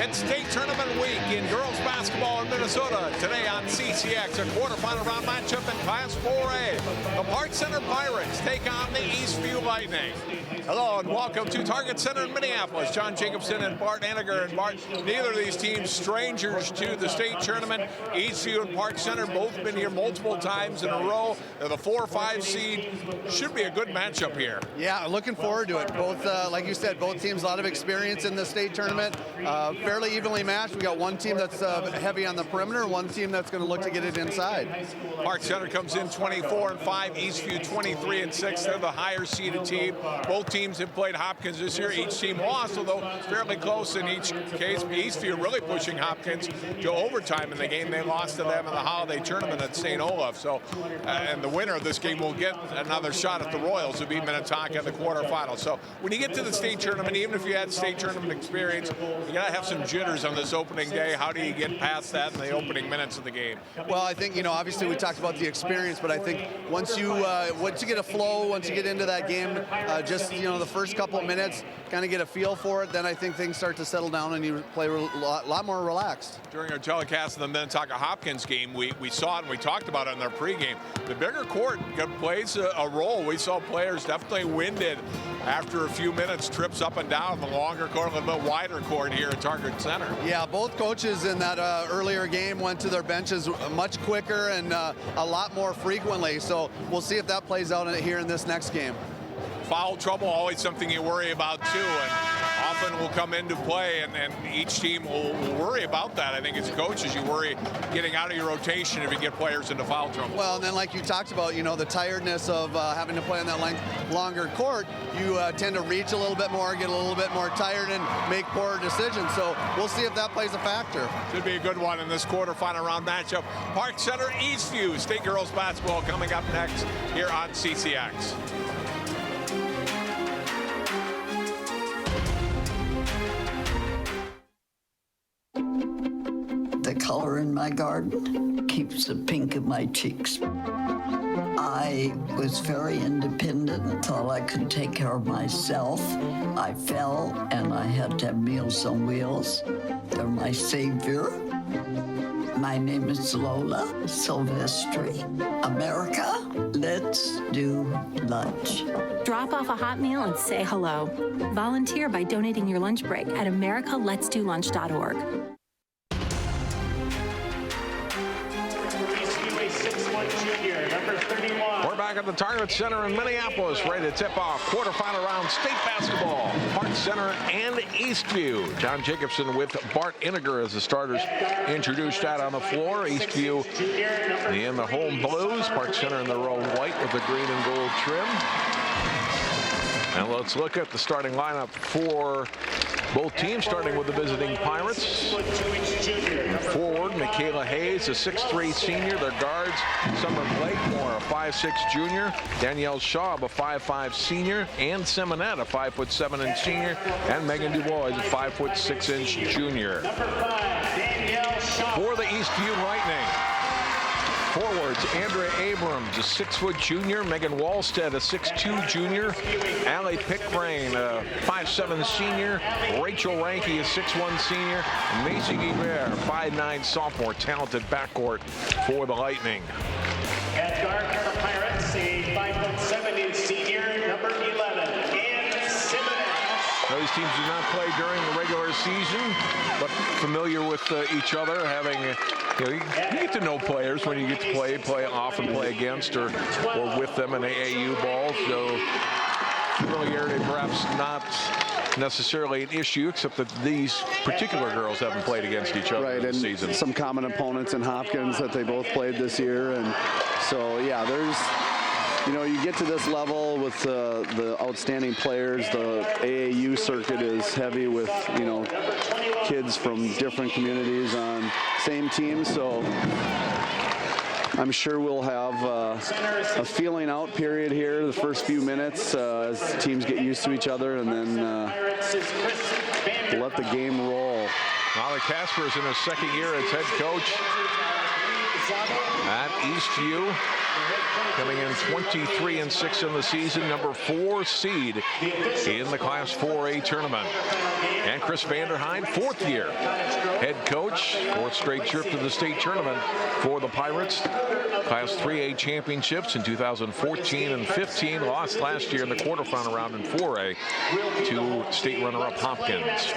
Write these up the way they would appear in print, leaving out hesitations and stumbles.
It's state tournament week in girls basketball in Minnesota. Today on CCX, a quarterfinal round matchup in Class 4A. The Park Center Pirates take on the Eastview Lightning. Hello and welcome to Target Center in Minneapolis. John Jacobson and Bart Eniger. And Bart, neither of these teams strangers to the state tournament. Eastview and Park Center both been here multiple times in a row. They're the 4-5 seed. Should be a good matchup here. Yeah, looking forward to it. Both, like you said, both teams a lot of experience in the state tournament. Fairly evenly matched. We got one team that's heavy on the perimeter, one team that's going to look to get it inside. Park Center comes in 24-5, Eastview 23-6. They're the higher seeded team. Both teams have played Hopkins this year. Each team lost, although fairly close in each case. Eastview really pushing Hopkins to overtime in the game. They lost to them in the holiday tournament at St. Olaf. So, and the winner of this game will get another shot at the Royals, who beat Minnetonka in the quarterfinals. So when you get to the state tournament, even if you had state tournament experience, you got to have some jitters on this opening day. How do you get past that in the opening minutes of the game? Well, I think, obviously we talked about the experience, but I think once you get a flow, once you get into that game, the first couple of minutes, kind of get a feel for it, then I think things start to settle down and you play a lot more relaxed. During our telecast of the Minnetonka Hopkins game, we saw it and we talked about it in our pregame. The bigger court plays a role. We saw players definitely winded after a few minutes, trips up and down the longer court, a little bit wider court here at Target Center. Yeah, both coaches in that earlier game went to their benches much quicker and a lot more frequently. So we'll see if that plays out here in this next game. Foul trouble, always something you worry about too, and often will come into play, and each team will worry about that. I think as coaches, you worry getting out of your rotation if you get players into foul trouble. Well, and then like you talked about, the tiredness of having to play on that longer court, you tend to reach a little bit more, get a little bit more tired, and make poor decisions. So we'll see if that plays a factor. Should be a good one in this quarterfinal round matchup. Park Center, Eastview, state girls basketball coming up next here on CCX. The color in my garden keeps the pink in my cheeks. I was very independent and thought I could take care of myself. I fell and I had to have Meals on Wheels. They're my savior. My name is Lola Silvestri. America, let's do lunch. Drop off a hot meal and say hello. Volunteer by donating your lunch break at americaletsdolunch.org. We're back at the Target Center in Minneapolis, ready to tip off quarterfinal round state basketball. Park Center and Eastview. John Jacobson with Bart Eniger as the starters introduced out on the floor. Eastview in the home blues. Park Center in their own white with the green and gold trim. And let's look at the starting lineup for both teams, starting with the visiting Pirates. Forward, Michaela Hayes, a 6'3" senior. Their guards, Summer Blakemore, a 5'6" junior. Danielle Shaw, a 5'5" senior. Ann Simonette, a 5'7" senior. And Megan Dubois, a 5'6" junior. For the Eastview Lightning, forwards, Andrea Abrams, a 6' junior. Megan Wallstead, a 6'2" junior. Allie Pickrain, a 5'7" senior. Rachel Ranke, a 6'1" senior. And Macy Guibert, a 5'9" sophomore. Talented backcourt for the Lightning. At guard for the Pirates, a 5'7" senior, number 11, Ann Simmons. Those teams do not play during the regular season, but familiar with each other, having you get to know players when you get to play off and play against or with them in AAU ball. So familiarity perhaps not necessarily an issue, except that these particular girls haven't played against each other this season. Some common opponents in Hopkins that they both played this year, and so yeah, there's. You get to this level with the outstanding players. The AAU circuit is heavy with, kids from different communities on same teams. So I'm sure we'll have a feeling out period here the first few minutes as teams get used to each other, and then let the game roll. Molly Casper is in her second year as head coach. at Eastview, coming in 23-6 in the season, number 4 seed in the Class 4A tournament. And Chris Vanderheide, 4th year head coach, 4th straight trip to the state tournament for the Pirates. Class 3A championships in 2014 and 15, lost last year in the quarterfinal round in 4A to state runner-up Hopkins.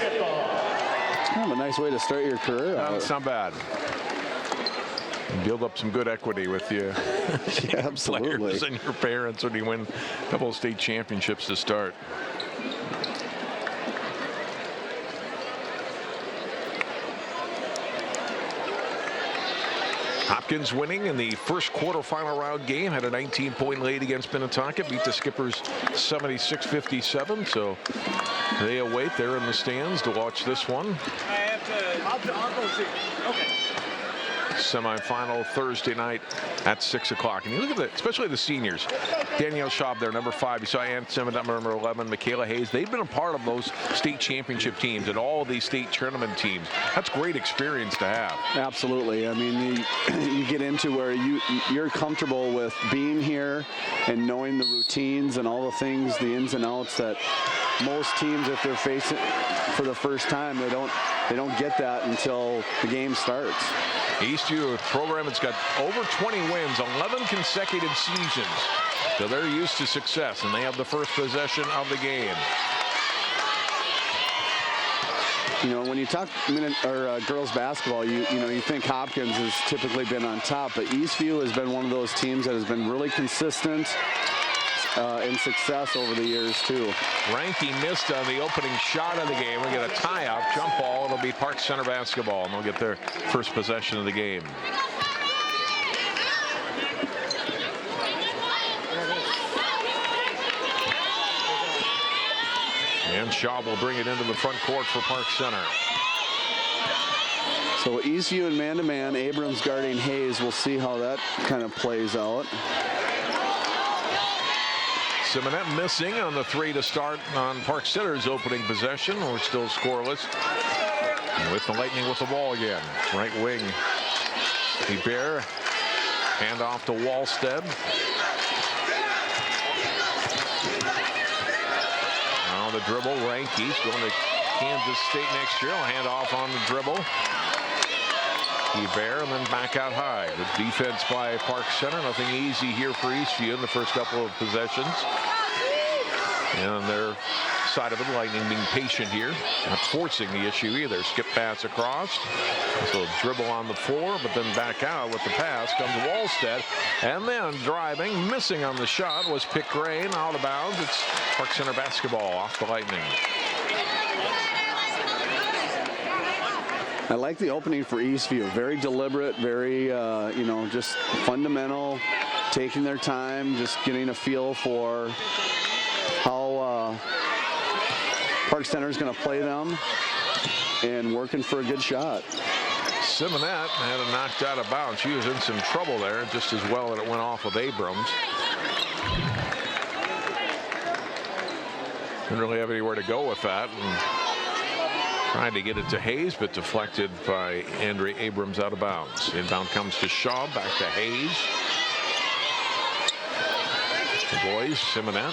Kind of a nice way to start your career. It's not bad. Build up some good equity with you. Yeah, absolutely. Players and your parents when you win a couple of state championships to start. Hopkins winning in the first quarterfinal round game, had a 19-point lead against Minnetonka, beat the Skippers 76-57. So they await there in the stands to watch this one. Semifinal Thursday night at 6 o'clock. And you look at the, especially the seniors. Danielle Schaub there, number 5. You saw Ann Simmons, number 11. Michaela Hayes. They've been a part of those state championship teams and all of these state tournament teams. That's great experience to have. Absolutely. I mean, you get into where you're comfortable with being here and knowing the routines and all the things, the ins and outs that most teams, if they're facing for the first time, they don't get that until the game starts. Eastview, a program that's got over 20 wins, 11 consecutive seasons. So they're used to success, and they have the first possession of the game. You know, when you talk girls basketball, you think Hopkins has typically been on top, but Eastview has been one of those teams that has been really consistent in success over the years too. Ranky missed on the opening shot of the game. We get a tie-up, jump ball. It'll be Park Center basketball, and they'll get their first possession of the game. And Shaw will bring it into the front court for Park Center. So Eastview and man-to-man, Abrams guarding Hayes. We'll see how that kind of plays out. Simonette missing on the 3 to start on Park Center's opening possession. We're still scoreless. And with the Lightning with the ball again. Right wing. Hebert. Hand off to Wallstead. Now the dribble. Ranky's going to Kansas State next year. He'll hand off on the dribble. Hebert, and then back out high. The defense by Park Center. Nothing easy here for Eastview in the first couple of possessions. And on their side of it, Lightning being patient here. Not forcing the issue either. Skip pass across. So dribble on the floor, but then back out with the pass comes Wallstead. And then driving, missing on the shot was Pickgrain out of bounds. It's Park Center basketball off the Lightning. I like the opening for Eastview. Very deliberate, very, just fundamental, taking their time, just getting a feel for how Park Center is going to play them and working for a good shot. Simonette had it knocked out of bounds. She was in some trouble there, just as well that it went off of Abrams. Didn't really have anywhere to go with that. And trying to get it to Hayes, but deflected by Andre Abrams out of bounds. Inbound comes to Shaw, back to Hayes. The boys, Simonette.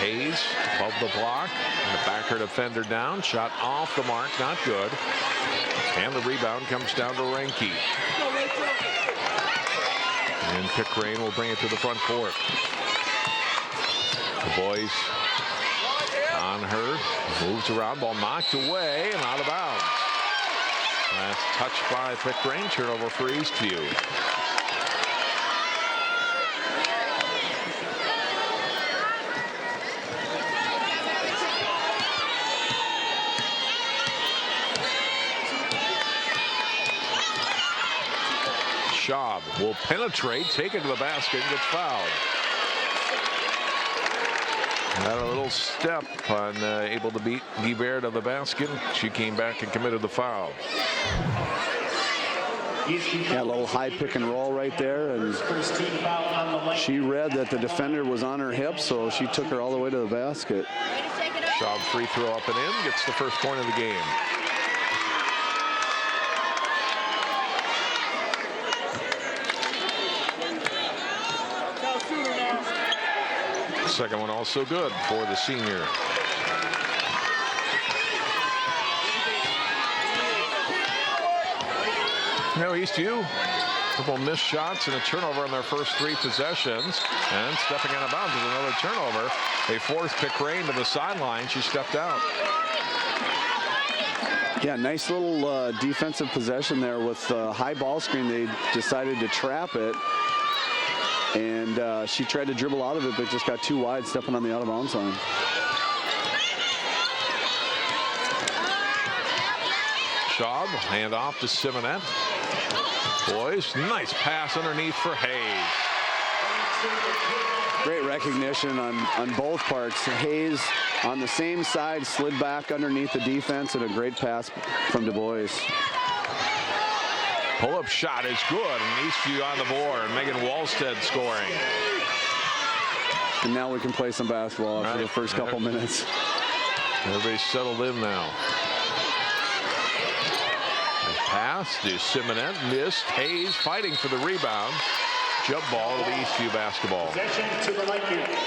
Hayes above the block. And the backer defender down. Shot off the mark, not good. And the rebound comes down to Ranky. And Pickgrain will bring it to the front court. The boys on her, moves around, ball knocked away and out of bounds. Last touch by Pickgrain, turnover for Eastview. Schaub will penetrate, take it to the basket, and gets fouled. Had a little step on able to beat Guibert to the basket. She came back and committed the foul. Yeah, a little high pick and roll right there, and she read that the defender was on her hip, so she took her all the way to the basket. Schaub free throw up and in, gets the first point of the game. Second one also good for the senior. Now Eastview, a couple missed shots and a turnover on their first 3 possessions. And stepping out of bounds is another turnover. They forced Pickerain to the sideline. She stepped out. Yeah, nice little defensive possession there with high ball screen. They decided to trap it. And she tried to dribble out of it, but just got too wide, stepping on the out of bounds line. Schaub, hand off to Simonette. Boys, nice pass underneath for Hayes. Great recognition on both parts. Hayes on the same side, slid back underneath the defense, and a great pass from Du Bois. Pull-up shot is good, and Eastview on the board. Megan Wallstead scoring. And now we can play some basketball after the first couple minutes. Everybody's settled in now. Nice pass to Simonette, missed. Hayes fighting for the rebound. Jump ball to the Eastview basketball. Possession to the Lakers.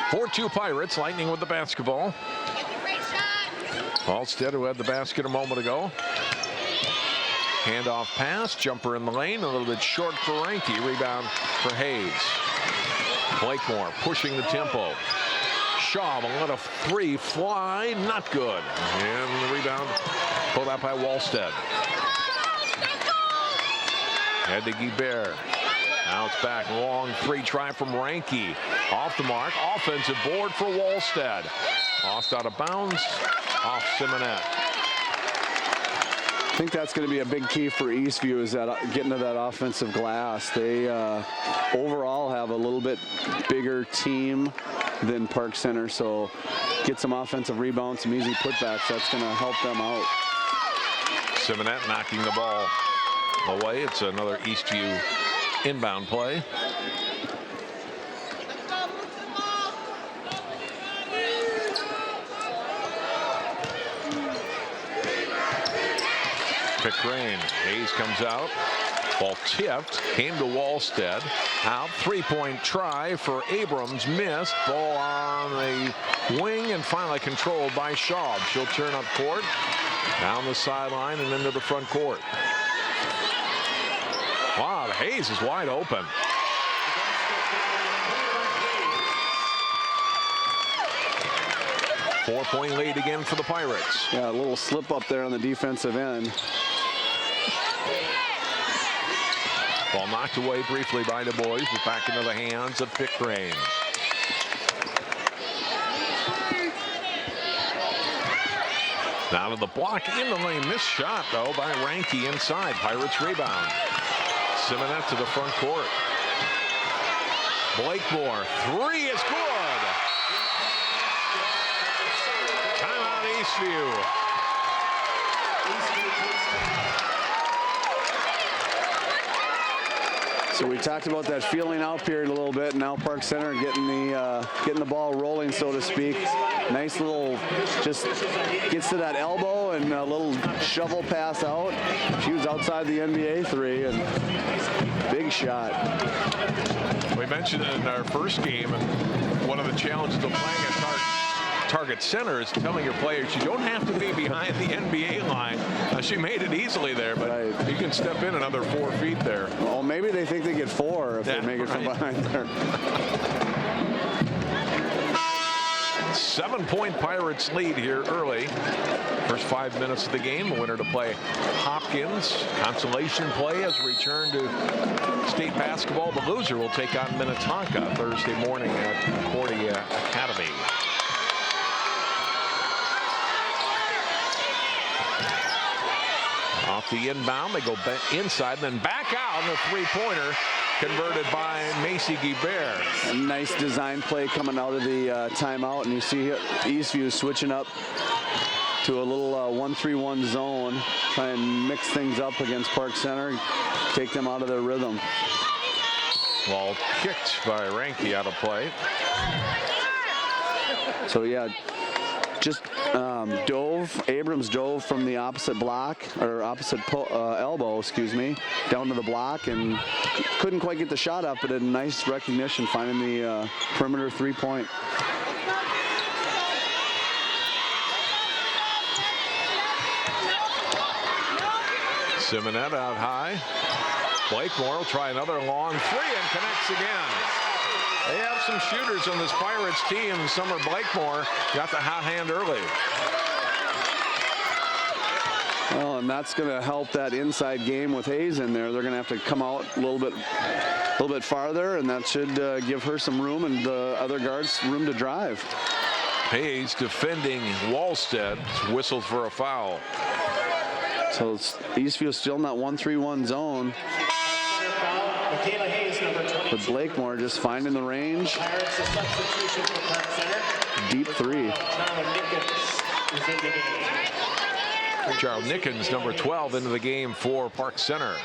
4-2 Pirates, Lightning with the basketball. Wallstead, who had the basket a moment ago. Handoff pass, jumper in the lane, a little bit short for Reinke. Rebound for Hayes. Blakemore pushing the tempo. Schaub, a let a 3 fly, not good. And the rebound pulled out by Wallstead. Head to Guibert. Now it's back, long 3 try from Reinke. Off the mark, offensive board for Wallstead. Lost out of bounds, off Simonette. I think that's going to be a big key for Eastview, is that getting to that offensive glass. They overall have a little bit bigger team than Park Center, so get some offensive rebounds, some easy putbacks. That's going to help them out. Simonette knocking the ball away. It's another Eastview inbound play. Pickerain. Hayes comes out. Ball tipped. Came to Wallstead. Out. 3-point try for Abrams. Missed. Ball on the wing and finally controlled by Schaub. She'll turn up court. Down the sideline and into the front court. Wow, Hayes is wide open. Four-point lead again for the Pirates. Yeah, a little slip up there on the defensive end. Ball knocked away briefly by Du Bois, but back into the hands of Pickerain. Now to the block in the lane. Missed shot, though, by Reinke inside. Pirates rebound. Simonette to the front court. Blakemore. 3 is good. Timeout Eastview. So we talked about that feeling out period a little bit. Now Park Center getting the ball rolling, so to speak. Nice little, just gets to that elbow and a little shovel pass out. She was outside the NBA 3 and big shot. We mentioned it in our first game, and one of the challenges of playing at Target Center is telling your players you don't have to be behind the NBA line. She made it easily there, but you can step in another 4 feet there. Well, maybe they think they get 4 if they make it from behind there. 7-point Pirates lead here early. First 5 minutes of the game. The winner to play Hopkins. Consolation play as we return to state basketball. The loser will take on Minnetonka Thursday morning at Cordia Academy. Off the inbound, they go inside, then back out, and a 3-pointer converted by Macy Guibert. A nice design play coming out of the timeout, and you see Eastview switching up to a little 1-3-1 zone, try and mix things up against Park Center, take them out of their rhythm. Ball kicked by Reinke out of play. So yeah, just Abrams dove from the opposite block, or opposite elbow, excuse me, down to the block and couldn't quite get the shot up, but a nice recognition finding the perimeter 3-point. Simonette out high. Blakemore will try another long three and connects again. They have some shooters on this Pirates team. Summer Blakemore got the hot hand early. Well, and that's going to help that inside game with Hayes in there. They're going to have to come out a little bit farther, and that should give her some room and the other guards room to drive. Hayes defending Wallstead, whistled for a foul. So Eastview still in that 1-3-1 zone. But Blakemore just finding the range. Deep three. Charles Nickens, number 12, into the game for Park Center.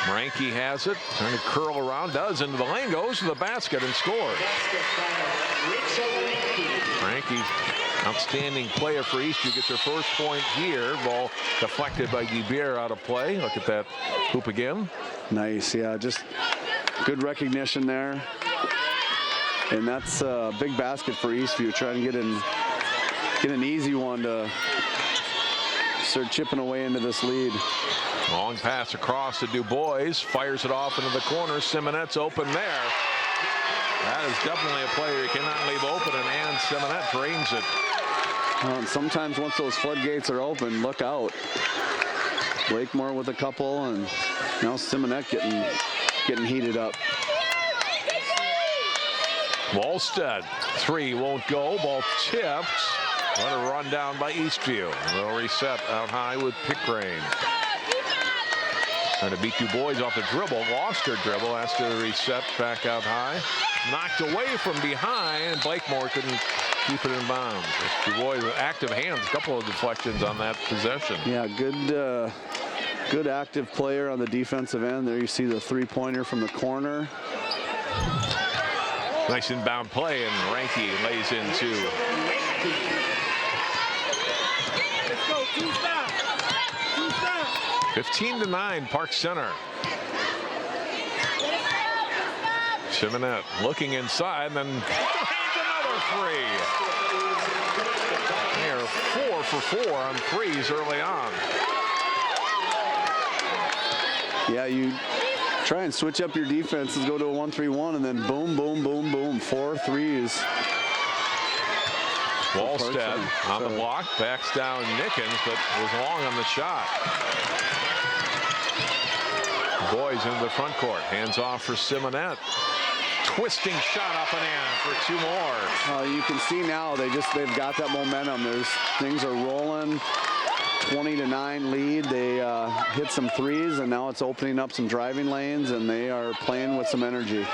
Ranke has it, trying to curl around, does into the lane, goes to the basket and scores. Ranke, outstanding player for Eastview, gets their first point here. Ball deflected by Guibert out of play. Look at that hoop again. Nice, yeah, just good recognition there. And that's a big basket for Eastview, trying to get an easy one to start chipping away into this lead. Long pass across to Dubois, fires it off into the corner. Simonette's open there. That is definitely a player you cannot leave open, and Ann Simonette drains it. Well, and sometimes once those floodgates are open, look out. Blakemore with a couple, and now Simonette getting heated up. Wallstead, three won't go. Ball tipped. Let her run down by Eastview. They'll reset out high with Pickrane. Trying to beat Dubois off the dribble. Lost her dribble. Has to reset back out high. Knocked away from behind. Blakemore couldn't keep it in bounds. Dubois with active hands. A couple of deflections on that possession. Yeah, good active player on the defensive end. There you see the three-pointer from the corner. Nice inbound play, and Ranke lays in two. 15-9, Park Center. Simonette looking inside, and then another three. They are 4 for 4 on threes early on. Yeah, you try and switch up your defenses, go to a 1-3-1, and then boom, boom, boom, boom, 4 threes. Wallstead on the block, backs down Nickens, but was long on the shot. Boys into the front court, hands off for Simonette. Twisting shot up and in for two more. You can see now they've got that momentum. Things are rolling. 20-9 lead. They hit some threes, and now it's opening up some driving lanes, and they are playing with some energy.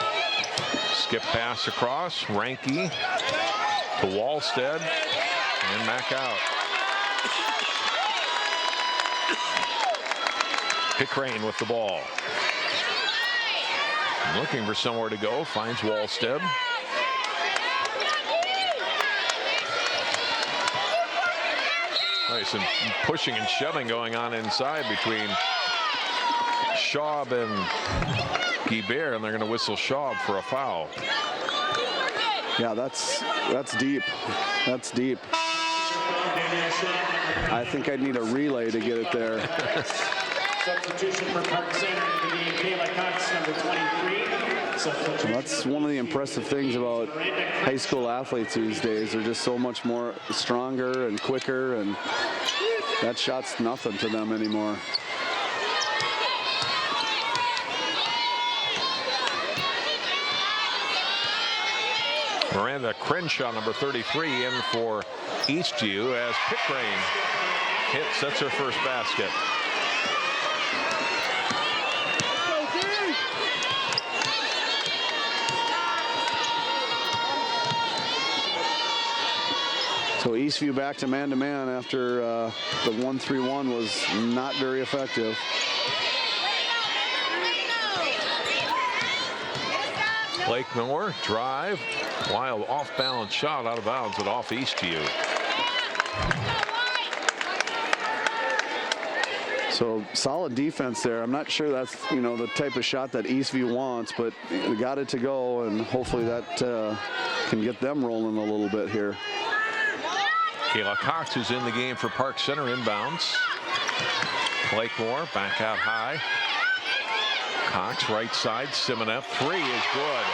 Skip pass across. Ranke to Wallstead and back out. Pickrane with the ball. Looking for somewhere to go. Finds Wallstead. Nice, and pushing and shoving going on inside between Schaub and Guibert, and they're going to whistle Schaub for a foul. Yeah, that's deep. That's deep. I think I'd need a relay to get it there. Substitution for Park Center in the game, Kayla Cox, number 23. That's one of the impressive things about high school athletes these days. They're just so much more stronger and quicker, and that shot's nothing to them anymore. Miranda Crenshaw, number 33, in for Eastview as Pickrane sets her first basket. So Eastview back to man-to-man after the 1-3-1 was not very effective. Blakemore drive, wild off-balance shot out of bounds and off Eastview. So solid defense there. I'm not sure that's, you know, the type of shot that Eastview wants, but they got it to go, and hopefully that can get them rolling a little bit here. Kayla Cox, who's in the game for Park Center, inbounds. Blakemore back out high. Cox right side. Simonet, three is good.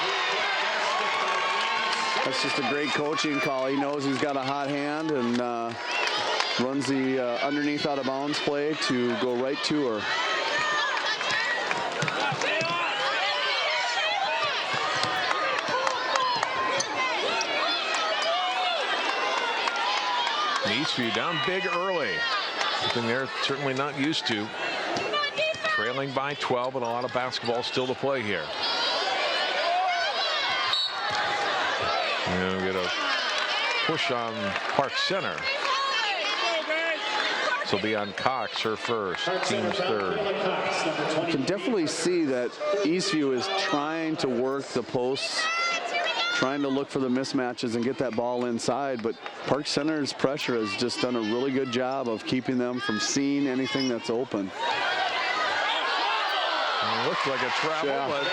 That's just a great coaching call. He knows he's got a hot hand and runs the underneath out of bounds play to go right to her. Eastview down big early. Something they're certainly not used to. Trailing by 12, and a lot of basketball still to play here. And we get a push on Park Center. This will be on Cox, her first, team's third. You can definitely see that Eastview is trying to work the posts, trying to look for the mismatches and get that ball inside, but Park Center's pressure has just done a really good job of keeping them from seeing anything that's open. It looked like a travel, but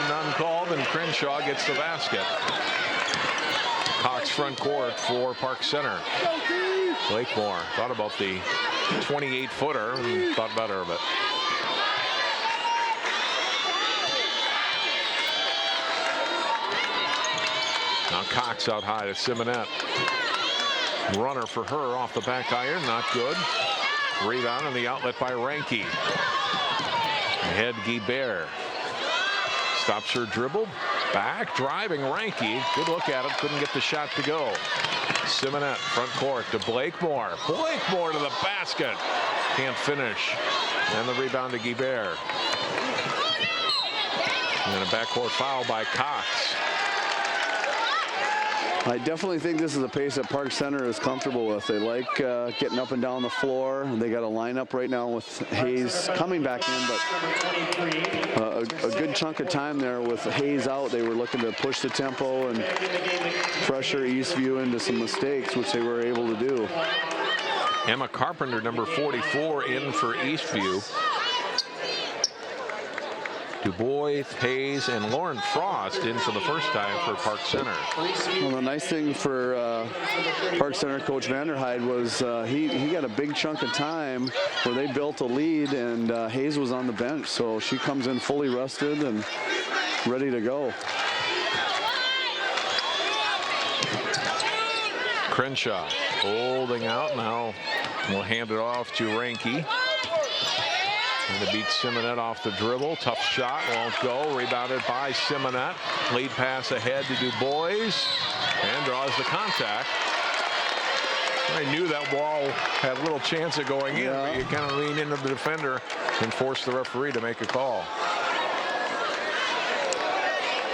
none called, and Crenshaw gets the basket. Cox front court for Park Center. Blakemore thought about the 28-footer and thought better of it. Now Cox out high to Simonet. Runner for her off the back iron, not good. Rebound on the outlet by Ranke. Ahead Guibert. Stops her dribble. Back driving Ranke. Good look at it. Couldn't get the shot to go. Simonet front court to Blakemore. Blakemore to the basket. Can't finish. And the rebound to Guibert. And then a backcourt foul by Cox. I definitely think this is a pace that Park Center is comfortable with. They like getting up and down the floor. They got a lineup right now with Hayes coming back in, but a good chunk of time there with Hayes out. They were looking to push the tempo and pressure Eastview into some mistakes, which they were able to do. Emma Carpenter, number 44, in for Eastview. Du Bois, Hayes, and Lauren Frost in for the first time for Park Center. Well, the nice thing for Park Center coach Vanderhyde was he got a big chunk of time where they built a lead, and Hayes was on the bench, so she comes in fully rested and ready to go. Crenshaw holding out. Now we'll hand it off to Ranke. And to beat Simonet off the dribble. Tough shot, won't go. Rebounded by Simonet. Lead pass ahead to Du Bois. And draws the contact. I knew that ball had little chance of going in, but you kind of lean into the defender and force the referee to make a call.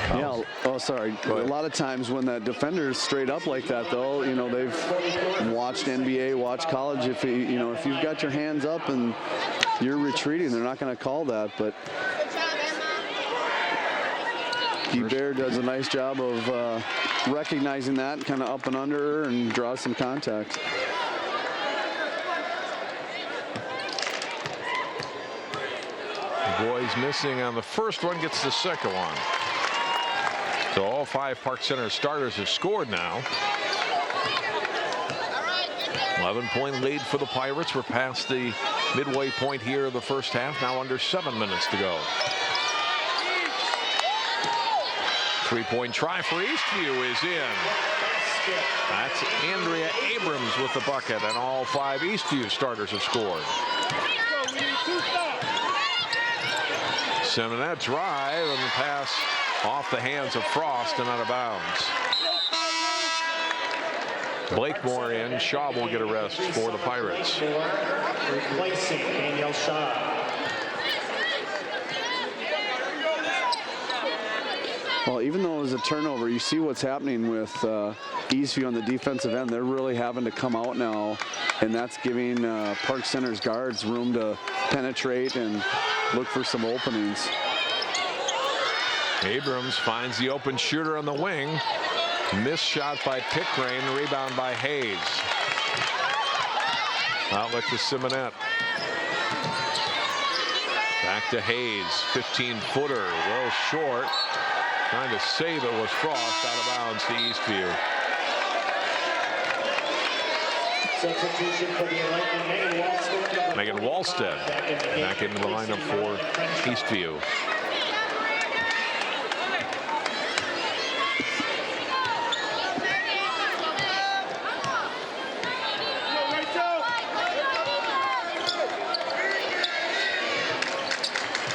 Yeah, oh, sorry. A lot of times when that defender is straight up like that, though, you know, they've watched NBA, watched college. If if you've got your hands up and you're retreating, they're not going to call that. But Guibert does a nice job of recognizing that, kind of up and under, and draws some contact. Du Bois missing on the first one, gets the second one. So all 5 Park Center starters have scored now. 11-point lead for the Pirates. We're past the midway point here of the first half. Now under 7 minutes to go. 3-point try for Eastview is in. That's Andrea Abrams with the bucket, and all 5 Eastview starters have scored. Simonet drive, and the pass off the hands of Frost and out of bounds. Blakemore in. Shaw will get a rest for the Pirates. Replacing Danielle Shaw. Well, even though it was a turnover, you see what's happening with Eastview on the defensive end. They're really having to come out now, and that's giving Park Center's guards room to penetrate and look for some openings. Abrams finds the open shooter on the wing. Missed shot by Pickgrain, rebound by Hayes. Outlet to Simonette. Back to Hayes, 15-footer, well short. Trying to save it was Frost, out of bounds to Eastview. Substitution for the Lightning, Megan Wallstead back into the lineup for Eastview.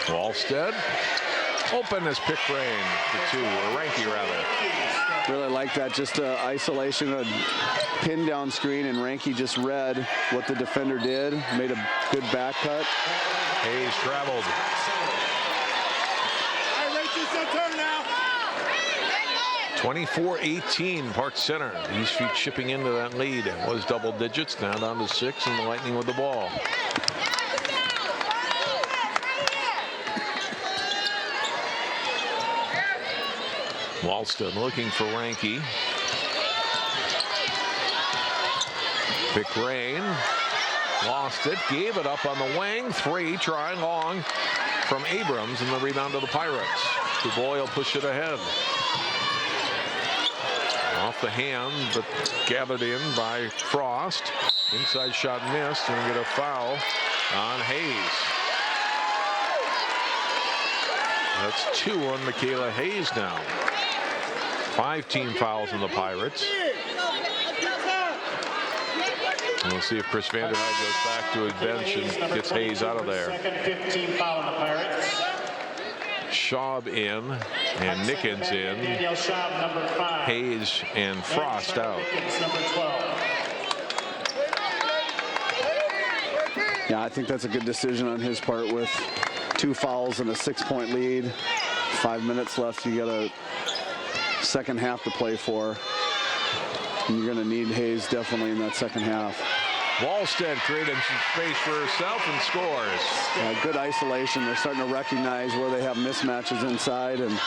Wallstead open as Pickgrain for 2, or Ranky rather. Really like that, just isolation, a pin down screen, and Ranky just read what the defender did, made a good back cut. Hayes traveled. 24-18 Park Center. Eastview chipping into that lead. It was double digits, now down to 6, and the Lightning with the ball. Wallstead looking for Ranky. Pickgrain lost it, gave it up on the wing. 3, trying long from Abrams, and the rebound to the Pirates. Dubois will push it ahead. Off the hand, but gathered in by Frost. Inside shot missed, and we get a foul on Hayes. That's 2 on Michaela Hayes now. 5 team fouls on the Pirates. And we'll see if Chris Vanderhyde goes back to his bench and gets Hayes out of there. Second 15 foul on the Pirates. Schaub in and Nickens in. Danielle Schaub, number 5. Hayes and Frost out. Nickens, number 12. Yeah, I think that's a good decision on his part with 2 fouls and a 6-point lead. 5 minutes left. You got a second half to play for. And you're going to need Hayes definitely in that second half. Wallstead created some space for herself and scores. Good isolation. They're starting to recognize where they have mismatches inside and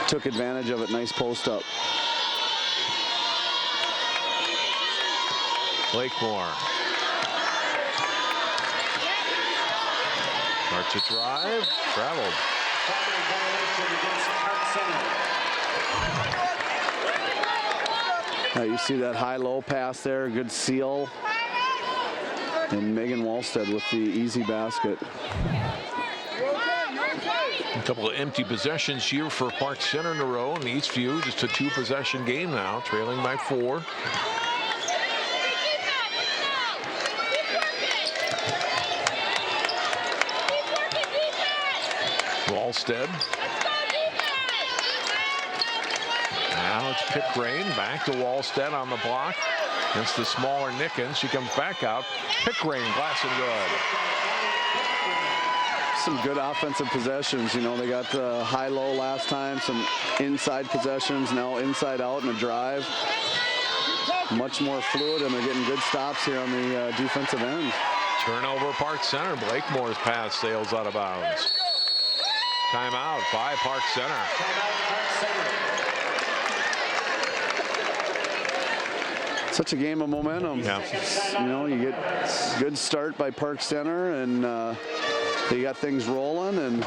took advantage of it. Nice post up. Blakemore. Starts a drive. Traveled. You see that high-low pass there. Good seal. And Megan Wallstead with the easy basket. A couple of empty possessions here for Park Center in a row. And Eastview just a 2-possession game now, trailing by 4. Wallstead. Now it's Pickgrain back to Wallstead on the block against the smaller Nickens. She comes back out. Pickgrain, glass and good. Some good offensive possessions. You know, they got the high-low last time, some inside possessions, now inside out in a drive. Much more fluid, and they're getting good stops here on the defensive end. Turnover Park Center. Blakemore's pass sails out of bounds. Timeout by Park Center. Such a game of momentum. Yeah. You know, you get good start by Park Center, and they got things rolling, and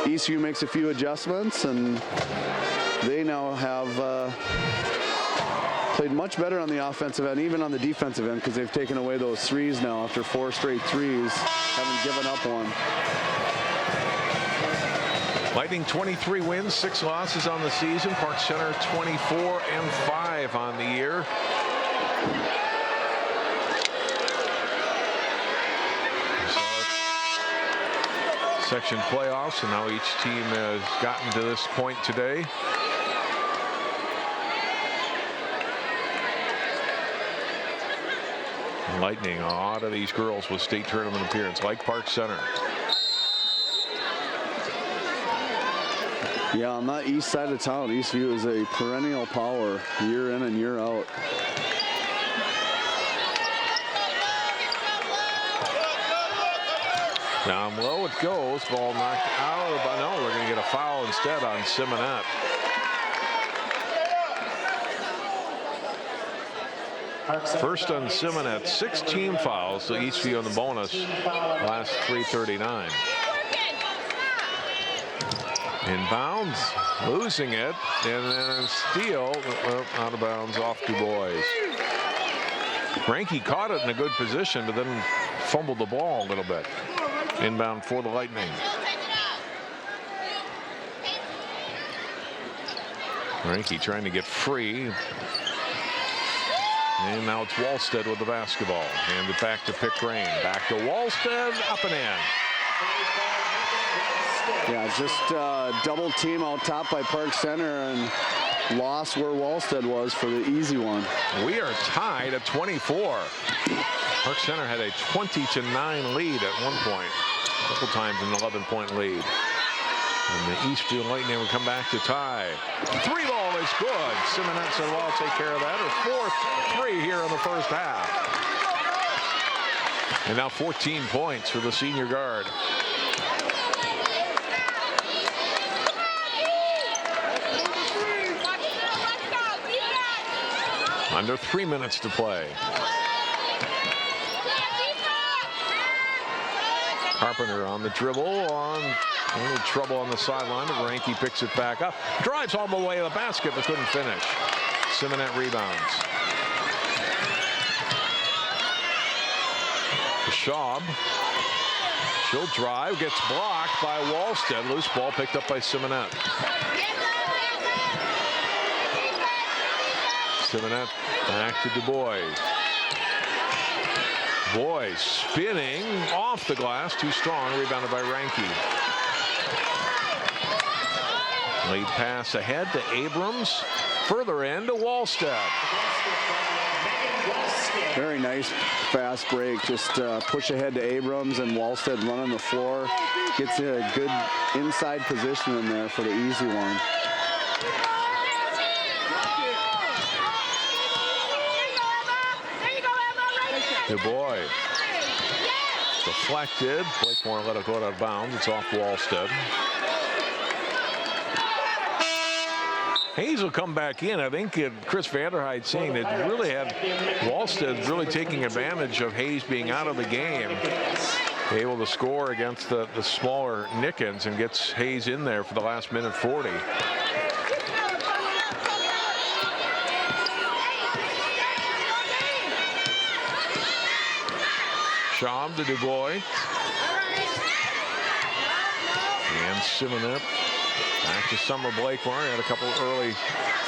Eastview makes a few adjustments, and they now have played much better on the offensive end, even on the defensive end, because they've taken away those threes now after 4 straight threes. Haven't given up one. Lightning 23 wins, 6 losses on the season. Park Center 24-5 on the year. Section playoffs, and now each team has gotten to this point today. Lightning, a lot of these girls with state tournament appearance, like Park Center. Yeah, on that east side of town, Eastview is a perennial power year in and year out. Down low it goes. Ball knocked out. But no, we're going to get a foul instead on Simonette. First on Simonette, 6 team fouls, so each be on the bonus. Last 3:39. Inbounds, losing it, and then a steal out of bounds off Du Bois. Ranky caught it in a good position, but then fumbled the ball a little bit. Inbound for the Lightning. Ranky trying to get free. And now it's Wallstead with the basketball. Hand it back to Pickering. Back to Wallstead, up and in. Yeah, just double team out top by Park Center and lost where Wallstead was for the easy one. We are tied at 24. Park Center had a 20-9 lead at one point. A couple times an 11-point lead. And the Eastview Lightning will come back to tie. 3-ball is good. Simonette said, well, I'll take care of that. Her 4th 3 here in the first half. And now 14 points for the senior guard. Under 3 minutes to play. Carpenter on the dribble, on a little trouble on the sideline, but Ranky picks it back up. Drives all the way to the basket, but couldn't finish. Simonette rebounds. Schaub. She'll drive, gets blocked by Wallstead. Loose ball picked up by Simonette. Simonette back to Du Bois. Boy, spinning off the glass, too strong, rebounded by Ranky. Lead pass ahead to Abrams, further in to Wallstead. Very nice fast break, just push ahead to Abrams and Wallstead running the floor. Gets a good inside position in there for the easy one. Du Bois. Deflected. Blakemore let it go out of bounds. It's off Wallstead. Hayes will come back in. I think Chris Vanderhyde saying that really had Wallstead really taking advantage of Hayes being out of the game. Able to score against the smaller Nickens and gets Hayes in there for the last minute 40. Schaub to Du Bois. And Simonette back to Summer Blakemore. Had a couple early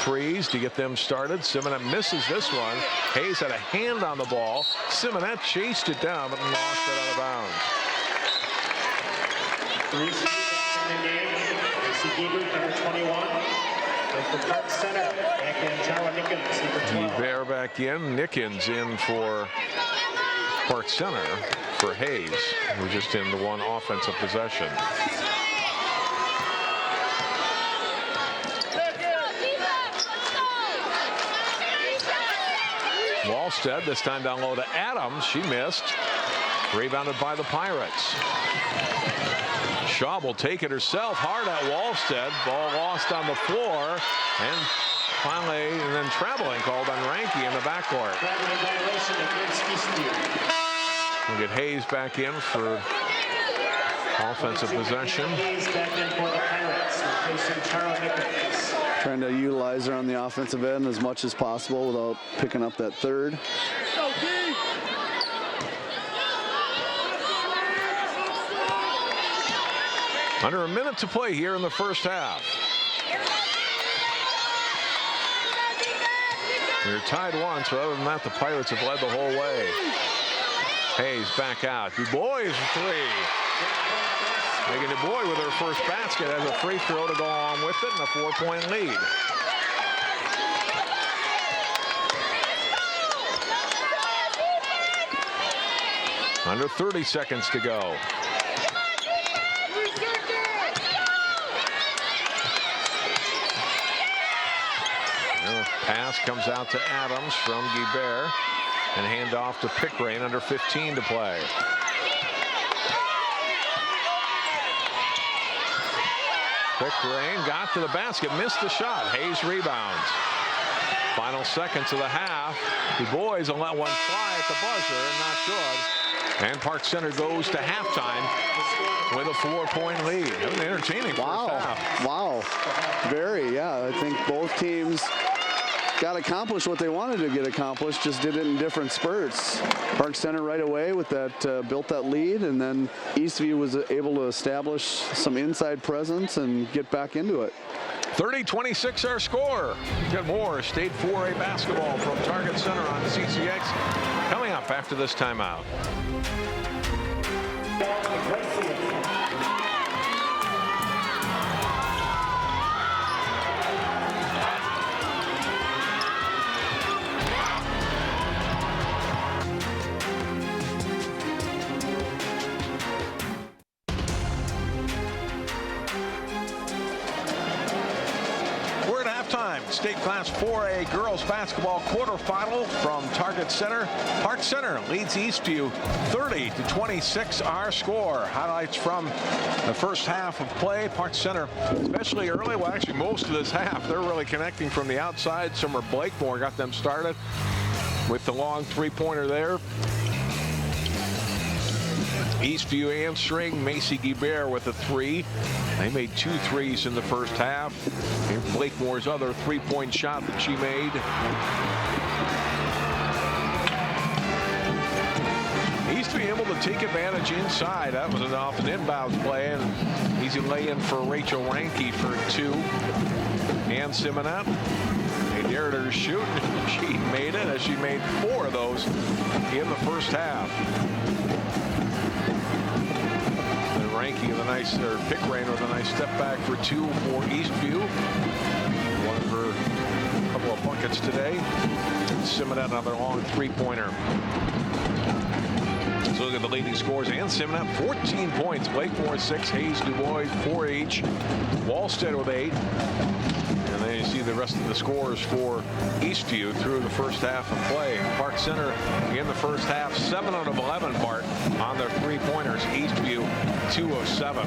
threes to get them started. Simonette misses this one. Hayes had a hand on the ball. Simonette chased it down but lost it out of bounds. Number 21. For Park Center. Back in Jarrah Nickens, number 12. Bear back in. Nickens in for Park Center for Hayes. We're just in the one offensive possession. Wallstead this time down low to Adams. She missed. Rebounded by the Pirates. Schaub will take it herself. Hard at Wallstead. Ball lost on the floor. And finally, and then traveling called on Ranky in the backcourt. We'll get Hayes back in for offensive possession. Trying to utilize her on the offensive end as much as possible without picking up that third. Under a minute to play here in the first half. We're tied once, but other than that, the Pirates have led the whole way. Hayes back out. Du Bois three. Megan Du Bois with her first basket has a free throw to go along with it and a 4-point lead. Under 30 seconds to go. And the pass comes out to Adams from Guibert. And hand off to Pickering, under 15 to play. Pickering got to the basket, missed the shot. Hayes rebounds. Final seconds of the half. The boys will let one fly at the buzzer, and not good. And Park Center goes to halftime with a 4-point lead. It was an entertaining first half. Wow. Very, yeah. I think both teams got accomplished what they wanted to get accomplished, just did it in different spurts. Park Center right away with that, built that lead, and then Eastview was able to establish some inside presence and get back into it. 30-26 our score. Get more State 4A basketball from Target Center on CCX coming up after this timeout. State Class 4A girls basketball quarterfinal from Target Center. Park Center leads Eastview 30-26 our score. Highlights from the first half of play. Park Center, especially early, well actually most of this half, they're really connecting from the outside. Summer Blakemore got them started with the long three-pointer there. Eastview answering. Macy Guibert with a 3. They made 2 threes in the first half. And Blakemore's other 3-point shot that she made. Eastview able to take advantage inside. That was off an inbounds play, and easy lay-in for Rachel Ranke for 2. Ann Simonette, they dared her to shoot. She made it, as she made 4 of those in the first half. Ranking with a nice, or Pickering with a nice step back for 2 for Eastview. One of her couple of buckets today. Simonette another long 3-pointer. So look at the leading scores. And Simonette 14 points. Blakemore 6, Hayes, Du Bois 4 each. Wallstead with 8. And then you see the rest of the scores for Eastview through the first half of play. Park Center in the first half, 7 out of 11, Bart, on their 3-pointers. Eastview 2 of 7.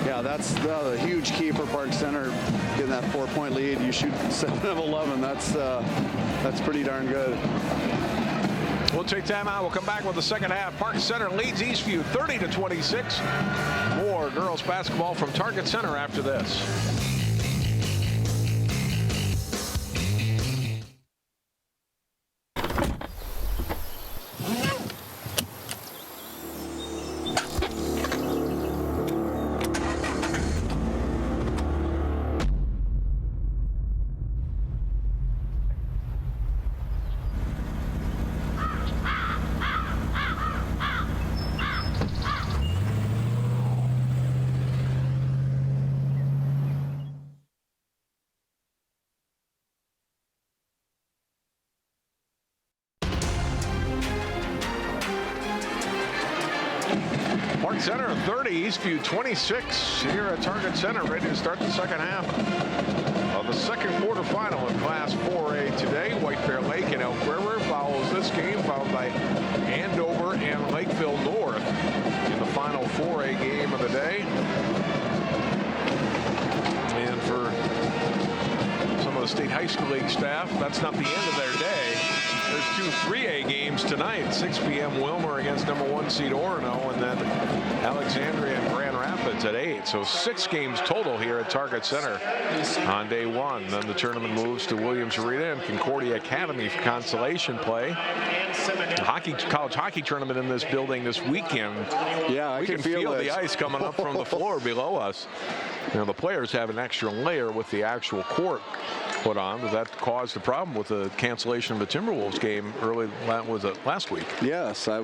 Yeah, that's the huge key for Park Center, getting that 4-point lead. You shoot 7 of 11. That's pretty darn good. We'll take time out. We'll come back with the second half. Park Center leads Eastview 30-26. More girls basketball from Target Center after this. Park Center 30, Eastview 26 here at Target Center, ready to start the second half of the second quarterfinal of Class 4A today. White Bear Lake and Elk River follows this game, followed by Andover and Lakeville North in the final 4A game of the day. And for some of the State High School League staff, that's not the end of their day. There's 2 3A games tonight. 6 p.m. Wilmer against #1 seed Orono, and then Alexandria and Grand Rapids at 8. So 6 games total here at Target Center on day 1. Then the tournament moves to Williams Arena and Concordia Academy for consolation play. College hockey tournament in this building this weekend. Yeah, we can feel the ice coming up from the floor below us. You know, the players have an extra layer with the actual court put on, but that caused a problem with the cancellation of the Timberwolves game last week. Yes, I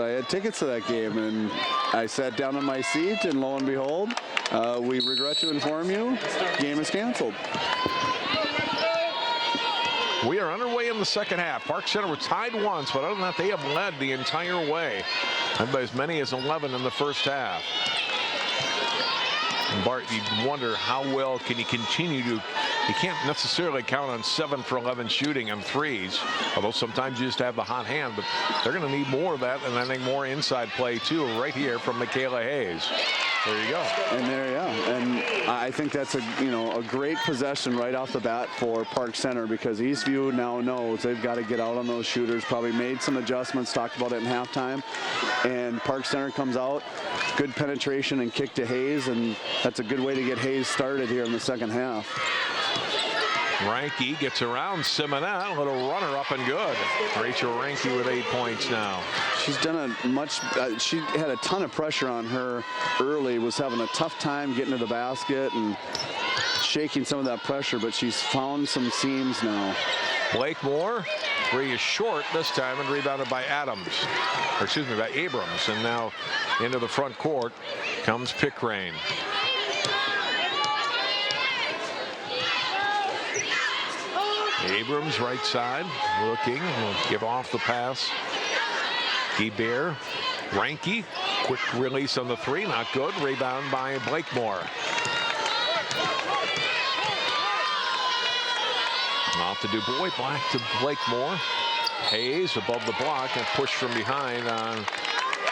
had tickets to that game, and I sat down in my seat, and lo and behold, we regret to inform you, game is canceled. We are underway in the second half. Park Center were tied once, but other than that, they have led the entire way, and by as many as 11 in the first half. And Bart, you wonder how well can he continue to. You can't necessarily count on 7 for 11 shooting and threes, although sometimes you just have the hot hand, but they're going to need more of that, and I think more inside play too right here from Michaela Hayes. There you go. And there, yeah. And I think that's a great possession right off the bat for Park Center, because Eastview now knows they've got to get out on those shooters. Probably made some adjustments, talked about it in halftime. And Park Center comes out, good penetration and kick to Hayes, and that's a good way to get Hayes started here in the second half. Ranke gets around Simonette, a little runner up and good. Rachel Ranke with 8 points now. She's done she had a ton of pressure on her early, was having a tough time getting to the basket and shaking some of that pressure, but she's found some seams now. Blakemore, 3 is short this time and rebounded by by Abrams. And now into the front court comes Pickrane. Abrams right side looking, will give off the pass. Guibert, Ranke, quick release on the 3, not good. Rebound by Blakemore. Off to Dubois, back to Blakemore. Hayes above the block and push from behind on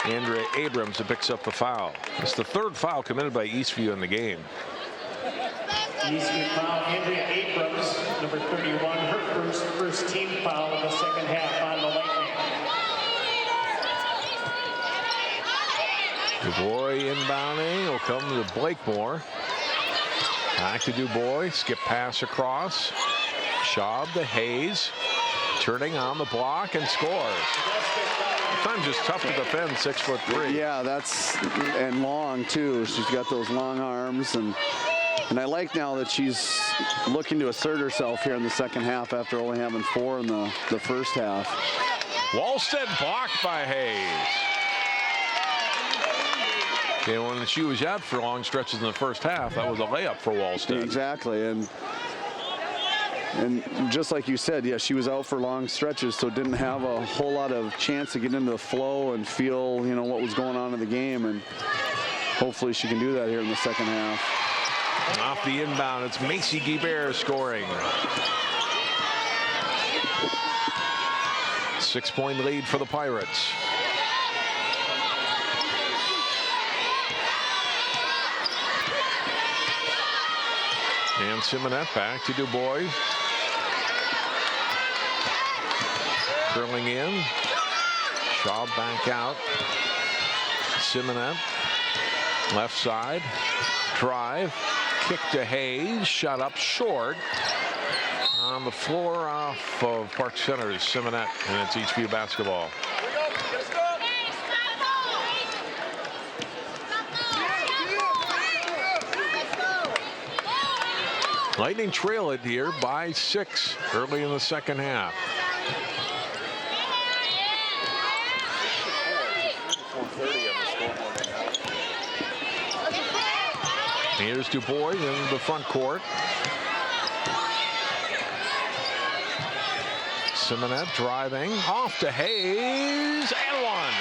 Andrea Abrams, who picks up the foul. It's the 3rd foul committed by Eastview in the game. Eastview foul, Andrea Abrams, number 31, her first team foul in the second half on the Lightning. Dubois inbounding will come to Blakemore. Back to Dubois, skip pass across. Schaub to Hayes, turning on the block and scores. Sometimes just tough to defend, 6'3". Yeah, and long too. She's got those long arms, and I like now that she's looking to assert herself here in the second half after only having 4 in the first half. Wallstead blocked by Hayes. And when she was out for long stretches in the first half, that was a layup for Wallstead. Exactly, and just like you said, yeah, she was out for long stretches, so didn't have a whole lot of chance to get into the flow and feel, what was going on in the game, and hopefully she can do that here in the second half. Off the inbound, it's Macy Guibert scoring. 6-point lead for the Pirates. And Simonette back to Dubois. Curling in. Schaub back out. Simonette. Left side. Drive. Kick to Hayes. Shot up short. On the floor off of Park Center's Simonette. And it's Eastview basketball. Lightning trail it here by 6 early in the second half. Here's Dubois in the front court. Simonette driving off to Hayes and 1.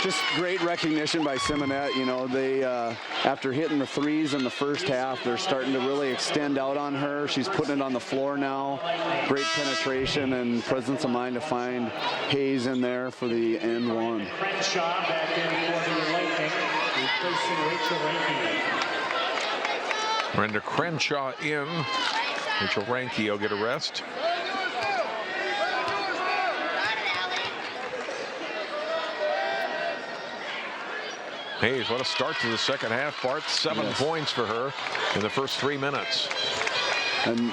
Just great recognition by Simonette. They after hitting the 3s in the first half, they're starting to really extend out on her. She's putting it on the floor now. Great penetration and presence of mind to find Hayes in there for the end 1. Crenshaw back in for the Lightning, replacing Rachel Ranke. Brenda Crenshaw in. Rachel Ranke will get a rest. Hayes, what a start to the second half, Bart. 7 points for her in the first 3 minutes. And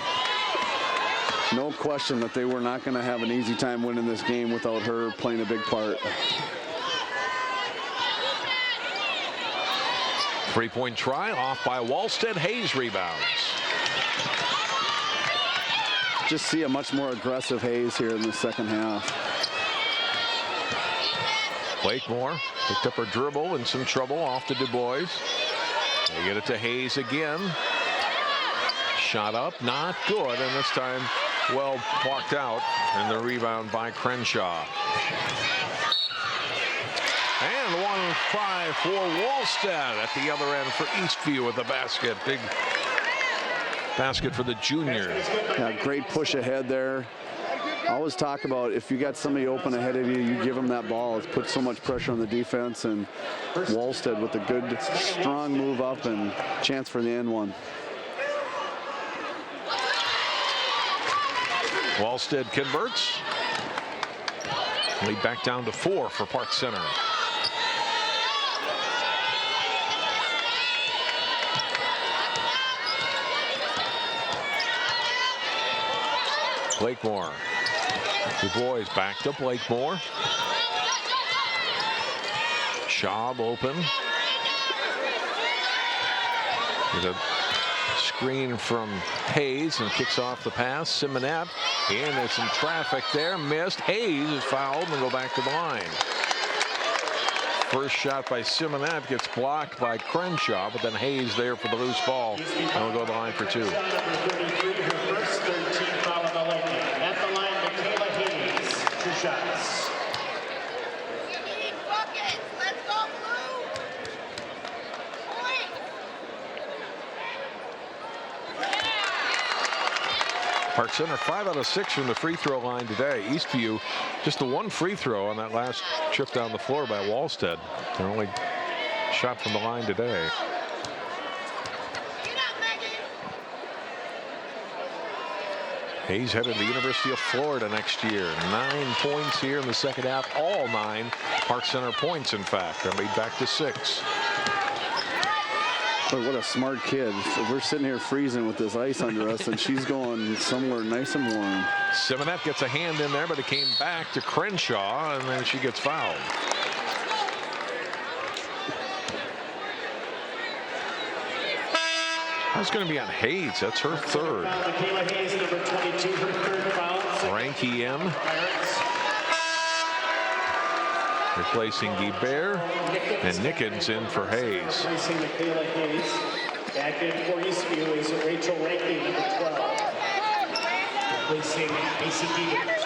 no question that they were not going to have an easy time winning this game without her playing a big part. 3-point try off by Wallstead. Hayes rebounds. Just see a much more aggressive Hayes here in the second half. Blakemore picked up her dribble in some trouble off to Dubois. They get it to Hayes again. Shot up, not good, and this time well blocked out, and the rebound by Crenshaw. And 1 try for Wallstead at the other end for Eastview with the basket. Big basket for the junior. Yeah, great push ahead there. I always talk about if you got somebody open ahead of you, you give them that ball. It's put so much pressure on the defense, and Wallstead with a good, strong move up and chance for the end one. Wallstead converts. Lead back down to 4 for Park Center. Blakemore. Du Bois back to Blakemore. Schaub open. With a screen from Hayes and kicks off the pass. Simonette. And there's some traffic there. Missed. Hayes is fouled and will go back to the line. First shot by Simonette gets blocked by Crenshaw, but then Hayes there for the loose ball. And will go to the line for 2. Number 33, her first 13 foul on the leg. At the line, Michaela Hayes, 2 shots. Let's go blue. Park Center 5 out of 6 from the free throw line today. Eastview just the 1 free throw on that last trip down the floor by Wallstead. Their only shot from the line today. Hayes headed to the University of Florida next year. 9 points here in the second half. All 9 Park Center points, in fact. They're made back to 6. But what a smart kid. We're sitting here freezing with this ice under us, and she's going somewhere nice and warm. Simonette gets a hand in there, but it came back to Crenshaw, and then she gets fouled. That's going to be on Hayes. That's her 3rd. Michaela Hayes, number 22, her 3rd foul. Frankie in. Replacing Guibert, and Nickens in for Hayes. Replacing Michaela Hayes. Back in for Eastview is Rachel Rankin, number 12. Replacing Macy Guibert.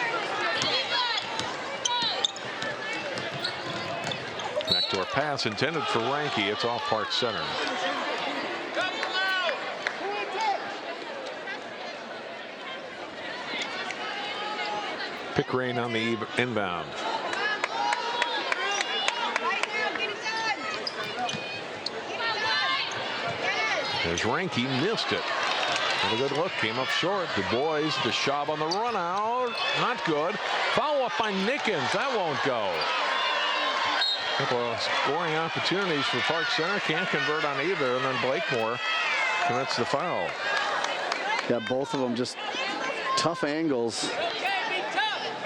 Backdoor pass intended for Ranky. It's off Park Center. Pickering on the inbound. There's Ranky, missed it. And a good look, came up short. Du Bois, the Schaub on the run out. Not good. Follow up by Nickens. That won't go. A couple of scoring opportunities for Park Center. Can't convert on either. And then Blakemore commits the foul. Yeah, both of them just tough angles.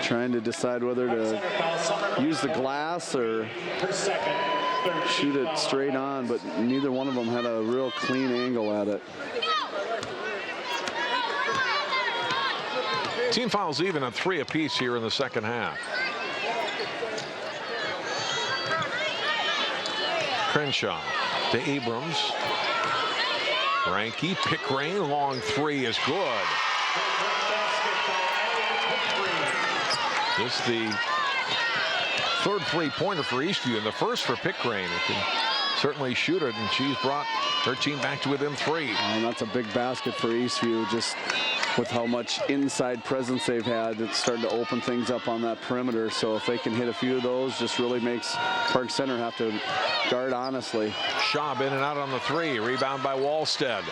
Trying to decide whether to use the glass or shoot it straight on, but neither one of them had a real clean angle at it. Team fouls even at 3 apiece here in the second half. Crenshaw to Abrams. Ranky, Pickering, long 3 is good. This is the 3rd 3-pointer for Eastview, and the first for Pickering. It can certainly shoot it, and she's brought her team back to within 3. And that's a big basket for Eastview, just with how much inside presence they've had. It's starting to open things up on that perimeter. So if they can hit a few of those, just really makes Park Center have to guard honestly. Schaub in and out on the 3. Rebound by Wallstead.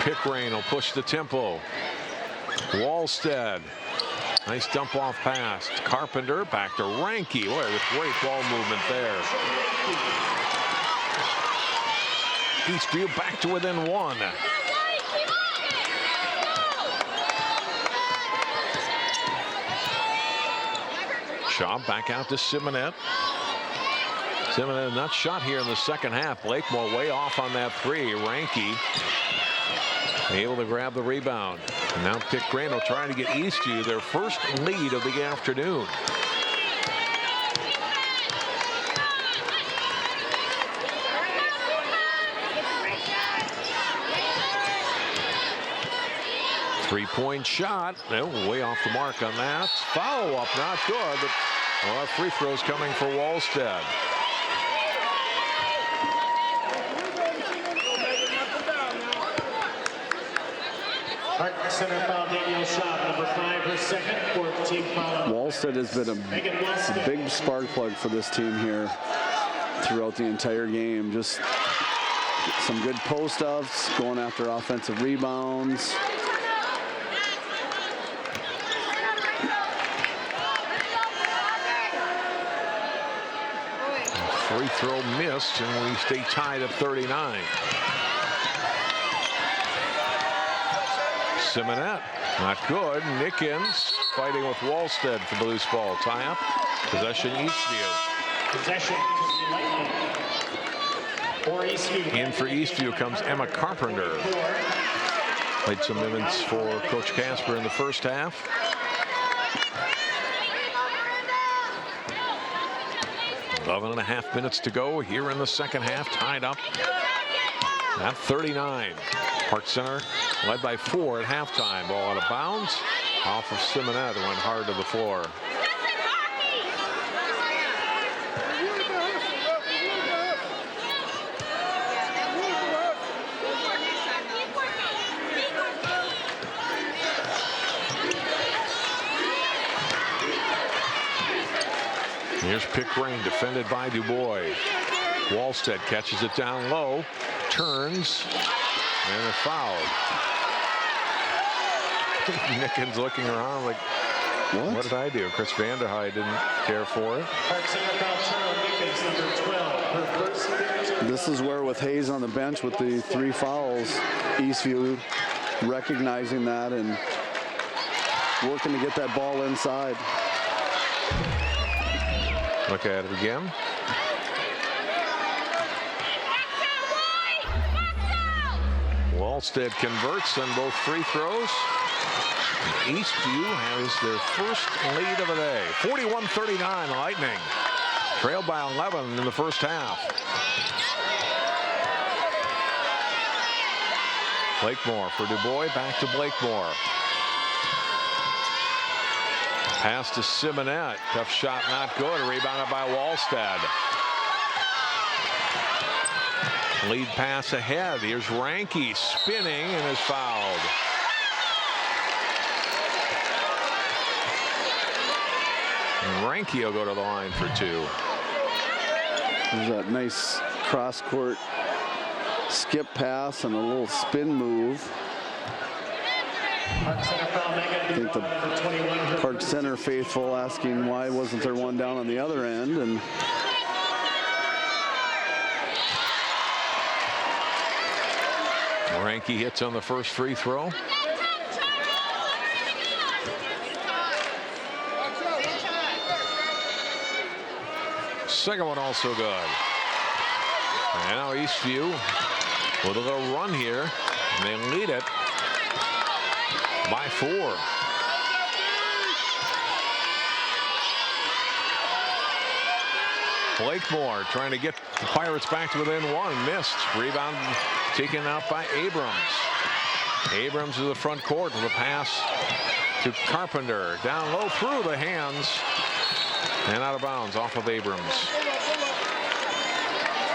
Pickering will push the tempo. Wallstead. Nice dump off pass. Carpenter back to Ranky. Boy, with great ball movement there. Eastview back to within 1. Schaub back out to Simonette. Simonette not shot here in the second half. Blakemore way off on that 3. Ranky able to grab the rebound. And now Pickering will try to get Eastview their first lead of the afternoon. Three-point shot. No, way off the mark on that. Follow-up, not good, but a lot of free throws coming for Wallstead. Park Center foul, Danielle Schaub, number 5, her second, 4th team foul. Wallstead has been a big spark plug for this team here throughout the entire game. Just some good post-ups, going after offensive rebounds. Free throw missed, and we stay tied at 39. Simonette, not good. Nickens fighting with Wallstead for the loose ball. Tie up. Possession Eastview. Possession to the Lightning. For Eastview. In for Eastview comes Emma Carpenter. Played some minutes for Coach Casper in the first half. 11.5 minutes to go here in the second half, tied up at 39. Park Center led by 4 at halftime. Ball out of bounds off of Simonette, went hard to the floor. Here's Pickering, defended by Dubois. Wallstead catches it down low, turns, and a foul. Nickens looking around like, what did I do? Chris Vanderheide didn't care for it. This is where, with Hayes on the bench with the 3 fouls, Eastview recognizing that and working to get that ball inside. Look at it again. Wallstead converts on both free throws. Eastview has their first lead of the day. 41-39 Lightning. Trailed by 11 in the first half. Blakemore for Dubois, back to Blakemore. Pass to Simonette. Tough shot, not good. Rebounded by Wallstead. Lead pass ahead. Here's Ranke spinning and is fouled. And Ranke will go to the line for 2. There's that nice cross-court skip pass and a little spin move. I think the Park Center faithful asking why wasn't there one down on the other end, and Ranke hits on the first free throw. Second one also good. And now Eastview with a little run here, and they lead it by 4. Blakemore trying to get the Pirates back to within 1. Missed. Rebound taken out by Abrams. Abrams to the front court with a pass to Carpenter. Down low through the hands and out of bounds off of Abrams.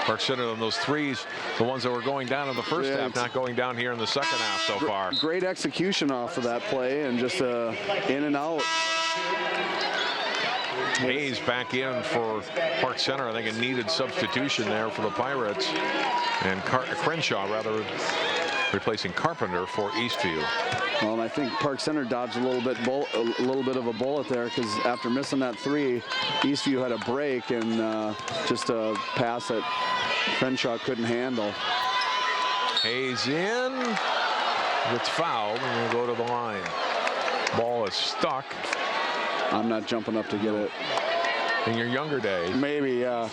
Park Center on those threes, the ones that were going down in the first half, not going down here in the second half so far. Great execution off of that play and just in and out. Hayes back in for Park Center. I think a needed substitution there for the Pirates. And Crenshaw, rather, replacing Carpenter for Eastview. Well, and I think Park Center dodged a little bit of a bullet there, because after missing that 3, Eastview had a break and just a pass that Crenshaw couldn't handle. Hayes in. Gets fouled and will go to the line. Ball is stuck. I'm not jumping up to get it. In your younger days. Maybe, yeah.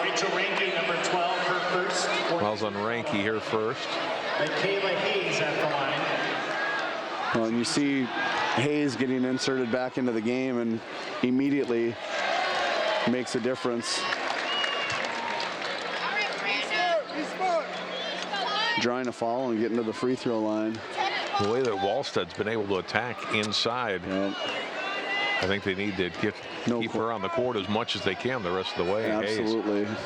Rachel Ranke, number 12, her first. Fouls on Ranke here first. And Kayla Hayes at the line. Well, and you see Hayes getting inserted back into the game and immediately makes a difference. Drawing a foul and getting to the free throw line. The way that Wallstead's been able to attack inside, I think they need to keep her on the court as much as they can the rest of the way. Absolutely. Hayes.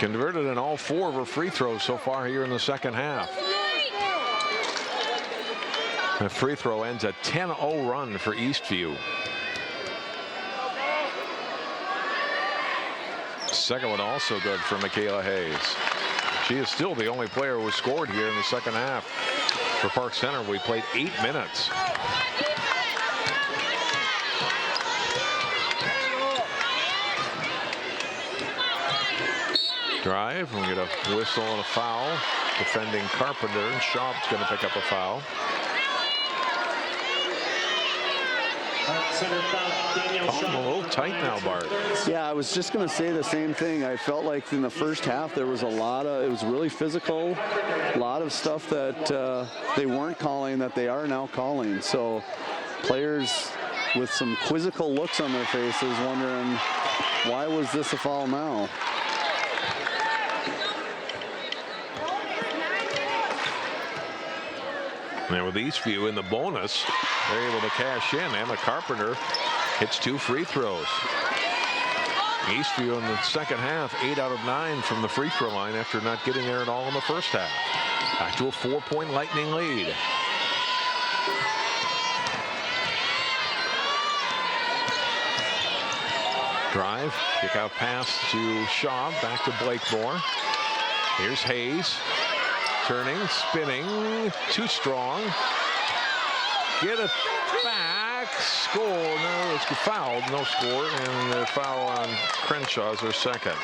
converted in all 4 of her free throws so far here in the second half. The free throw ends a 10-0 run for Eastview. Second one also good for Michaela Hayes. She is still the only player who scored here in the second half. For Park Center, we played 8 minutes. Drive, and we get a whistle and a foul. Defending Carpenter, and Schaub's going to pick up a foul. Oh, a little tight now, Bart. Yeah, I was just going to say the same thing. I felt like in the first half there was a lot of, it was really physical, a lot of stuff that they weren't calling that they are now calling. So players with some quizzical looks on their faces wondering, why was this a foul now? And with Eastview in the bonus, they're able to cash in. Emma Carpenter hits 2 free throws. Eastview in the second half, 8 out of 9 from the free throw line after not getting there at all in the first half. Back to a 4-point Lightning lead. Drive, kick out pass to Schaub, back to Blakemore. Here's Hayes. Turning, spinning, too strong. Get it back, score. No, it's fouled, no score, and the foul on Crenshaw is their second.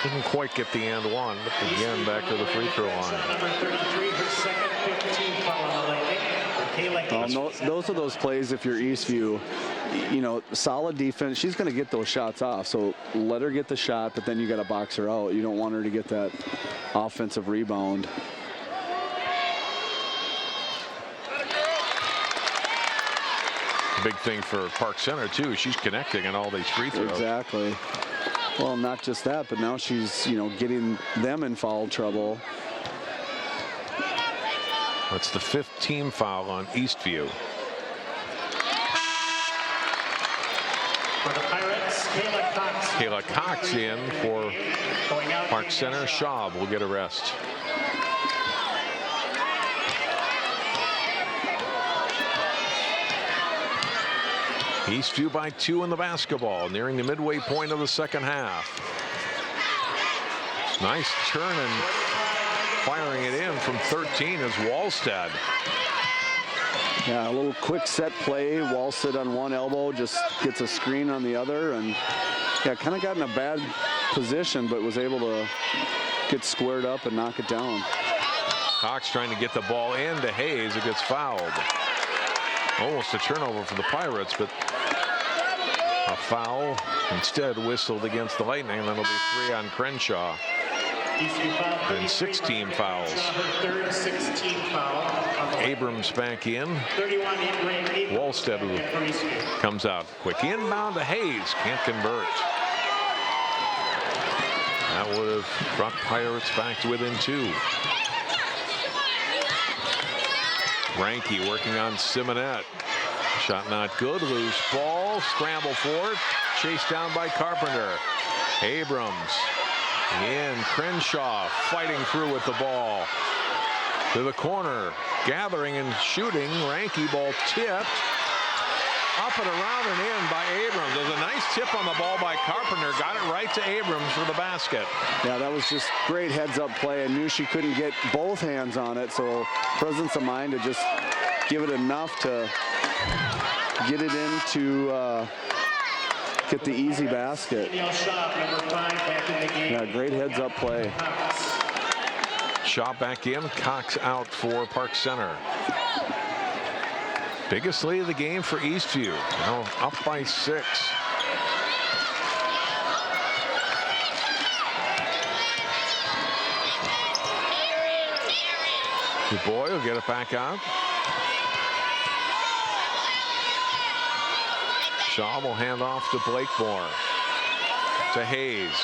Didn't quite get the and one, but again back to the free throw line. Number 33, her second 15 foul on the Lightning. Those are those plays, if you're Eastview, you know, solid defense. She's going to get those shots off, so let her get the shot, but then you got to box her out. You don't want her to get that offensive rebound. Big thing for Park Center, too. She's connecting on all these free throws. Exactly. Well, not just that, but now she's, you know, getting them in foul trouble. That's the 5th team foul on Eastview. For the Pirates, Kayla Cox. Kayla Cox in for Park Center. Schaub will get a rest. Eastview by 2 in the basketball, nearing the midway point of the second half. Nice turn and firing it in from 13 is Wallstead. Yeah, a little quick set play. Wallstead on one elbow, just gets a screen on the other, and yeah, kind of got in a bad position, but was able to get squared up and knock it down. Cox trying to get the ball into Hayes. It gets fouled. Almost a turnover for the Pirates, but a foul instead whistled against the Lightning. That'll be 3 on Crenshaw. And 6 team fouls. Third 16 foul. Abrams back in. 31 in Wallstead comes out quick. Inbound to Hayes. Can't convert. That would have brought Pirates back to within 2. Ranke working on Simonette. Shot not good. Loose ball. Scramble for it. Chased down by Carpenter. Abrams. In. Crenshaw fighting through with the ball. To the corner. Gathering and shooting. Ranke ball tipped. Up and around and in by Abrams. There's a nice tip on the ball by Carpenter. Got it right to Abrams for the basket. Yeah, that was just great heads-up play. I knew she couldn't get both hands on it, so presence of mind to just give it enough to get it in to get the easy basket. Yeah, great heads-up play. Shaw back in. Cox out for Park Center. Biggest lead of the game for Eastview. Now up by 6. DuBois will get it back out. Shaw will hand off to Blakemore. To Hayes.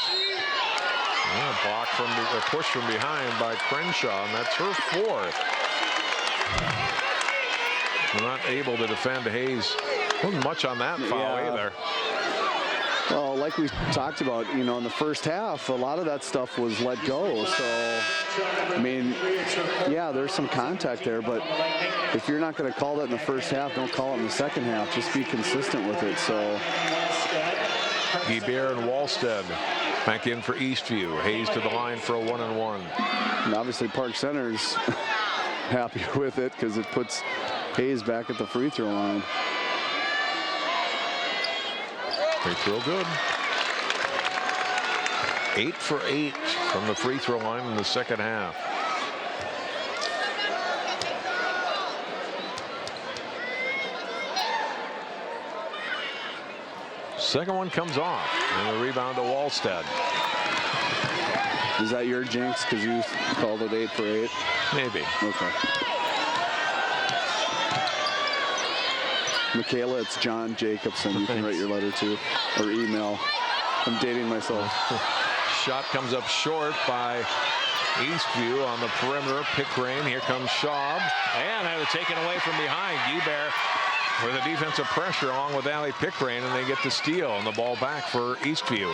Block from the push from behind by Crenshaw, and that's her 4th. Not able to defend Hayes. Wasn't much on that foul either. Well, like we talked about, in the first half, a lot of that stuff was let go. So, I mean, yeah, there's some contact there, but if you're not going to call that in the first half, don't call it in the second half. Just be consistent with it. So, Guibert and Wallstead back in for Eastview. Hayes to the line for a 1-and-1. And obviously, Park Center's happy with it because it puts Hayes back at the free throw line. Free throw good. 8 for 8 from the free throw line in the second half. Second one comes off, and the rebound to Wallstead. Is that your jinx because you called it 8 for 8? Maybe. Okay. Michaela, it's John Jacobson. You can write your letter to or email. I'm dating myself. Shot comes up short by Eastview on the perimeter. Pickering. Here comes Schaub. And had it taken away from behind. Guibert with a defensive pressure along with Ali Pickering, and they get the steal and the ball back for Eastview.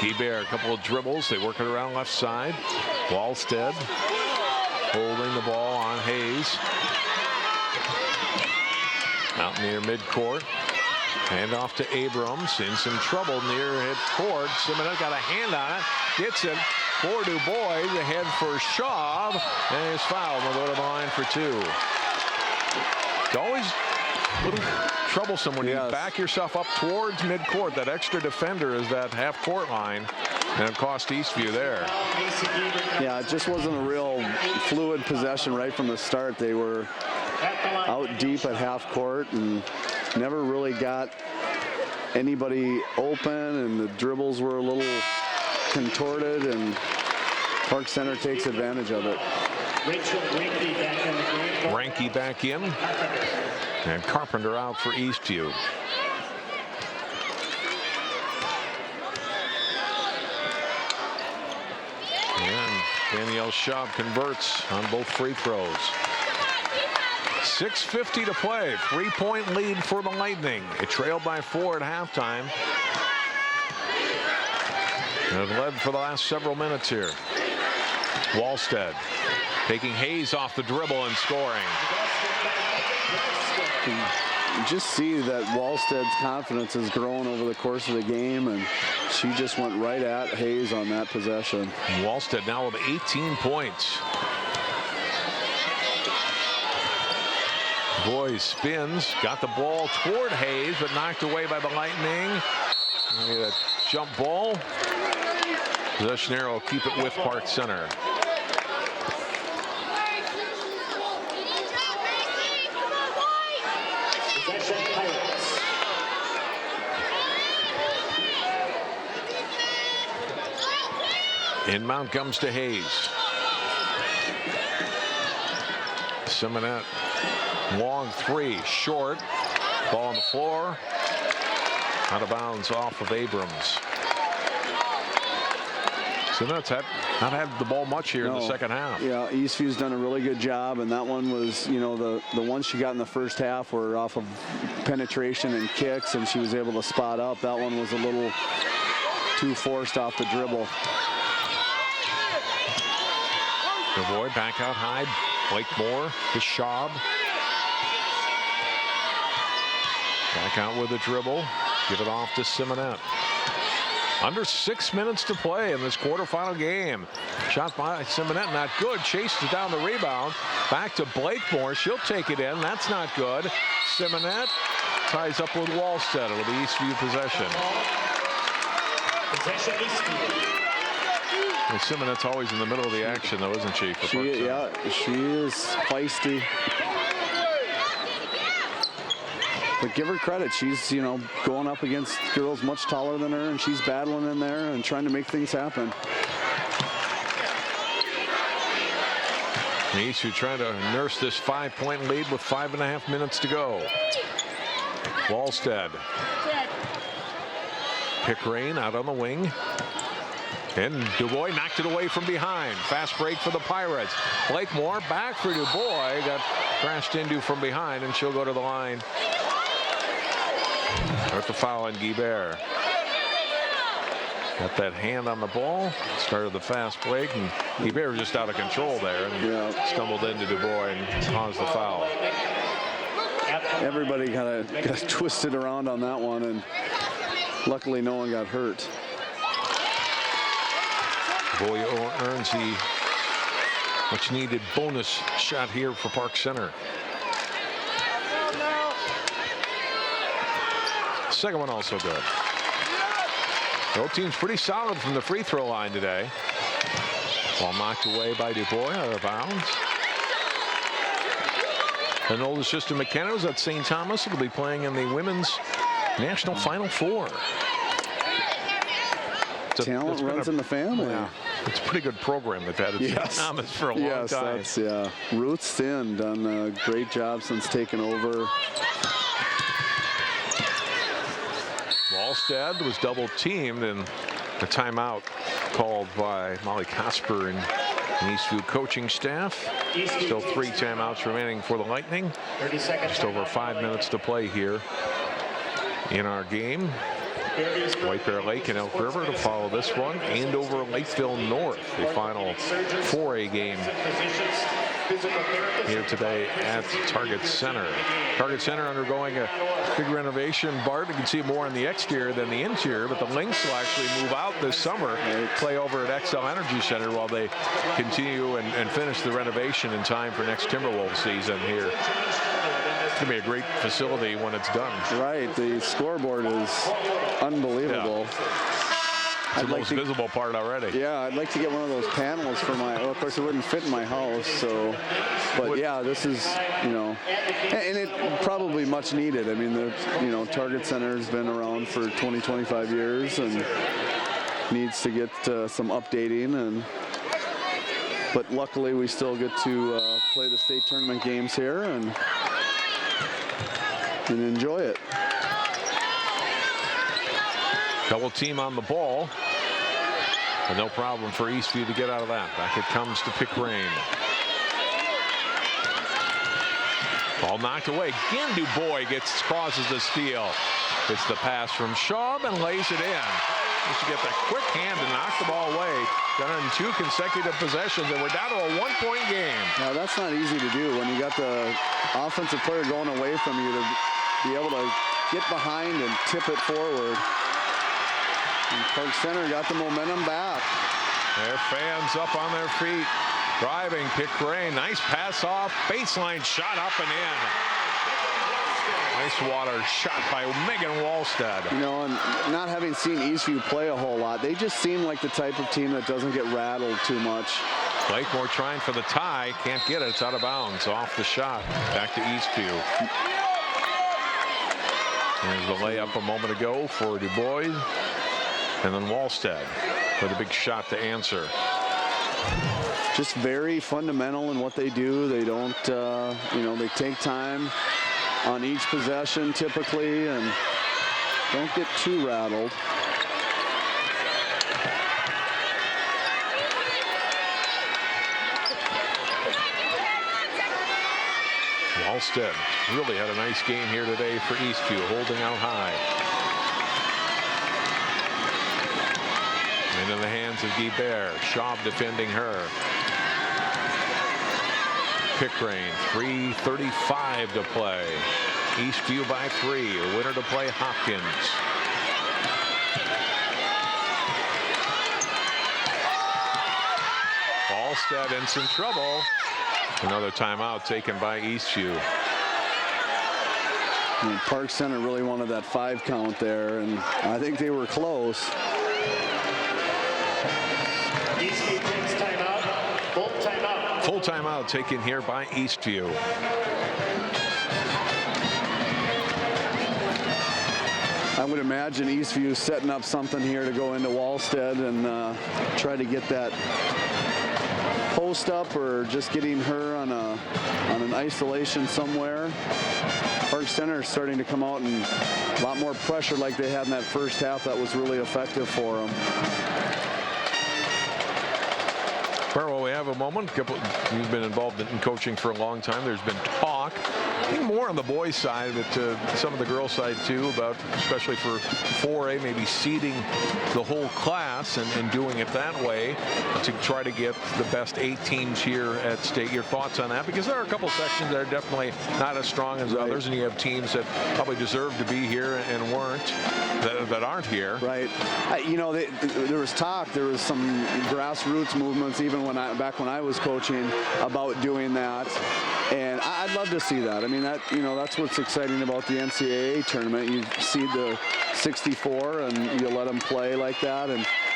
Guibert, a couple of dribbles. They work it around left side. Wallstead holding the ball on Hayes. Out near midcourt. Hand off to Abrams. In some trouble near midcourt. Simonet got a hand on it. Gets it for Du Bois. Ahead for Schaub. And he's fouled. They'll go to the line for 2. It's always a little troublesome when you back yourself up towards midcourt. That extra defender is that half-court line, and it cost Eastview there. Yeah, it just wasn't a real fluid possession right from the start. They were out deep at half-court and never really got anybody open, and the dribbles were a little contorted, and Park Center takes advantage of it. Ranke back in. And Carpenter out for Eastview. And Danielle Schaub converts on both free throws. 6:50 to play. 3-point lead for the Lightning. It trailed by 4 at halftime. And it led for the last several minutes here. Wallstead taking Hayes off the dribble and scoring. You just see that Wallstead's confidence has grown over the course of the game, and she just went right at Hayes on that possession. And Wallstead now with 18 points. Boy spins, got the ball toward Hayes, but knocked away by the Lightning. A jump ball. Possession arrow will keep it with Park Center. Inbound comes to Hayes. Simonet, long 3, short. Ball on the floor. Out of bounds off of Abrams. Simonet's not had the ball much here in the second half. Yeah, Eastview's done a really good job, and that one was, the ones she got in the first half were off of penetration and kicks, and she was able to spot up. That one was a little too forced off the dribble. Du Bois back out high. Blake Moore to Schaub. Back out with a dribble. Give it off to Simonet. Under 6 minutes to play in this quarterfinal game. Shot by Simonet, not good. Chases down the rebound. Back to Blakemore. She'll take it in. That's not good. Simonet ties up with Wallstead. It'll be Eastview possession. Possession Eastview. Simonet's always in the middle of the action, though, isn't she? Yeah, she is feisty. But give her credit. She's, going up against girls much taller than her, and she's battling in there and trying to make things happen. Eastview trying to nurse this 5-point lead with 5.5 minutes to go. Wallstead. Pickering out on the wing. And Dubois knocked it away from behind. Fast break for the Pirates. Blakemore back for Dubois. Got crashed into from behind, and she'll go to the line. With the foul on Guibert. Got that hand on the ball. Started the fast break, and Guibert was just out of control there and stumbled into Dubois and caused the foul. Everybody kind of got twisted around on that one, and luckily no one got hurt. Dubois earns the much needed bonus shot here for Park Center. Second one also good. Both teams pretty solid from the free throw line today. Ball knocked away by Dubois out of bounds. An older sister McKenna was at St. Thomas. Will be playing in the women's national Final Four. Talent runs in the family. Yeah, it's a pretty good program they've had at St. Thomas for a long time. Yes, that's Ruth Sinn done a great job since taking over. Wallstead was double teamed, and a timeout called by Molly Casper and Eastview coaching staff. Still 3 timeouts remaining for the Lightning. Just over 5 minutes to play here in our game. White Bear Lake and Elk River to follow this one. Andover Lakeville North, the final 4A game here today at Target Center. Target Center undergoing a big renovation. Bart, you can see more on the exterior than the interior, but the Lynx will actually move out this summer and play over at XL Energy Center while they continue and finish the renovation in time for next Timberwolves season here. It's going to be a great facility when it's done. Right, the scoreboard is unbelievable. It's the most visible part already. Yeah, I'd like to get one of those panels for my, well, of course it wouldn't fit in my house, so, but yeah, this is, you know, and it probably much needed. I mean, the, you know, Target Center has been around for 20, 25 years and needs to get some updating, and but luckily we still get to play the state tournament games here and enjoy it. Double team on the ball. But no problem for Eastview to get out of that. Back it comes to Pickering. Ball knocked away. Again, Dubois causes the steal. It's the pass from Schaub and lays it in. He should get that quick hand to knock the ball away. Done in 2 consecutive possessions, and we're down to a 1-point game. Now that's not easy to do when you got the offensive player going away from you to be able to get behind and tip it forward. And Park Center got the momentum back. Their fans up on their feet. Driving Pickering. Nice pass off. Baseline shot up and in. Nice water shot by Megan Wallstead. You know, and not having seen Eastview play a whole lot, they just seem like the type of team that doesn't get rattled too much. Blakemore trying for the tie. Can't get it. It's out of bounds. Off the shot. Back to Eastview. There's the layup a moment ago for Dubois. And then Wallstead with a big shot to answer. Just very fundamental in what they do. They don't, you know, they take time on each possession typically and don't get too rattled. Wallstead really had a nice game here today for Eastview, holding out high. And in the hands of Guibert. Schaub defending her. Pickering, 3:35 to play. Eastview by 3. A winner to play Hopkins. Wallstead in some trouble. Another timeout taken by Eastview. And Park Center really wanted that 5 count there, and I think they were close. Eastview takes timeout. Full timeout. Full timeout taken here by Eastview. I would imagine Eastview setting up something here to go into Wallstead and try to get that post up, or just getting her on an isolation somewhere. Park Center is starting to come out and a lot more pressure like they had in that first half. That was really effective for them. While we have a moment, you've been involved in coaching for a long time. There's been talk, I think more on the boys' side, but some of the girls' side too, about especially for 4A, maybe seeding the whole class and doing it that way to try to get the best 8 teams here at state. Your thoughts on that? Because there are a couple sections that are definitely not as strong as others, and you have teams that probably deserve to be here and weren't, that aren't here. Right. You know, there was talk, there was some grassroots movements even back when I was coaching about doing that, and I'd love to see that. I mean, that's what's exciting about the NCAA tournament. You seed the 64 and you let them play like that,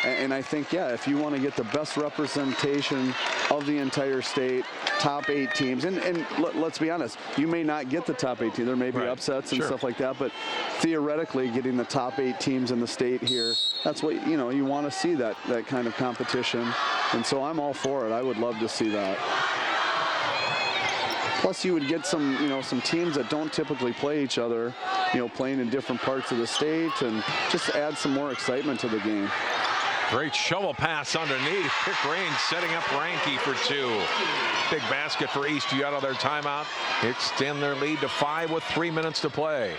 and I think, yeah, if you want to get the best representation of the entire state, top 8 teams, and let's be honest, you may not get the top 8 teams. There may be upsets and stuff like that, but theoretically getting the top 8 teams in the state here, that's what, you know, you want to see that kind of competition. And so I'm all for it. I would love to see that. Plus you would get some teams that don't typically play each other, playing in different parts of the state, and just add some more excitement to the game. Great shovel pass underneath. Quick range setting up Ranke for 2. Big basket for Eastview out of their timeout. Extend their lead to 5 with 3 minutes to play.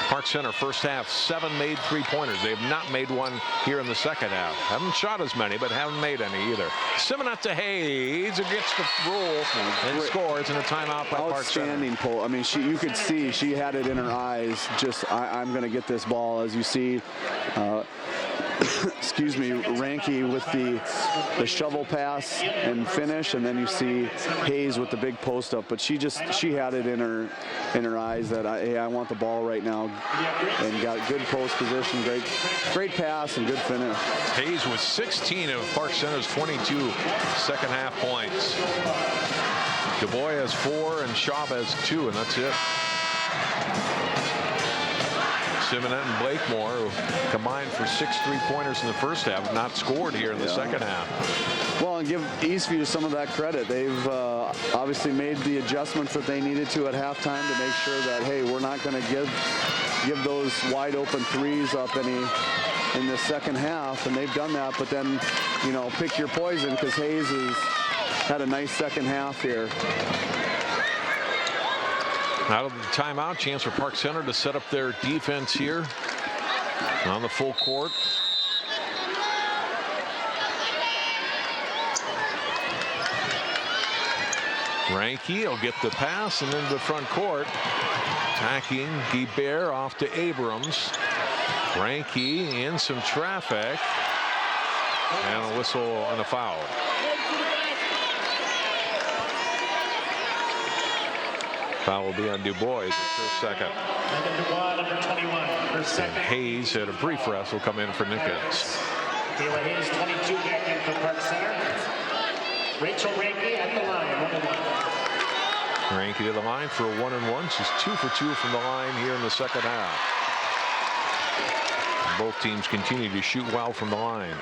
Park Center first half, 7 made 3-pointers. They have not made one here in the second half. Haven't shot as many, but haven't made any either. Simonette to Hayes, who gets the rule and scores in a timeout by Park Center. Outstanding pull. I mean, you could see she had it in her eyes. Just, I'm going to get this ball. As you see, excuse me, Ranke with the shovel pass and finish, and then you see Hayes with the big post up. But she had it in her eyes that hey, I want the ball right now, and got good post position, great pass and good finish. Hayes with 16 of Park Center's 22 second half points. DuBois has 4 and Schaub has 2, and that's it. Simonette and Blakemore, who combined for 6 3-pointers in the first half, not scored here in the second half. Well, and give Eastview some of that credit. They've obviously made the adjustments that they needed to at halftime to make sure that, hey, we're not going to give those wide open threes up any in the second half, and they've done that. But then, pick your poison, because Hayes has had a nice second half here. Out of the timeout, chance for Park Center to set up their defense here on the full court. Ranke will get the pass and into the front court. Attacking Guibert off to Abrams. Ranke in some traffic. And a whistle and a foul. Foul will be on DuBois for second. Number 21 for second. And Hayes at a brief rest will come in for Nickens. Kayla Hayes, 22, back in for Park Center. Rachel Ranke at the line, 1-1. Ranke to the line for a 1-1. She's 2 for 2 from the line here in the second half. Both teams continue to shoot well from the line.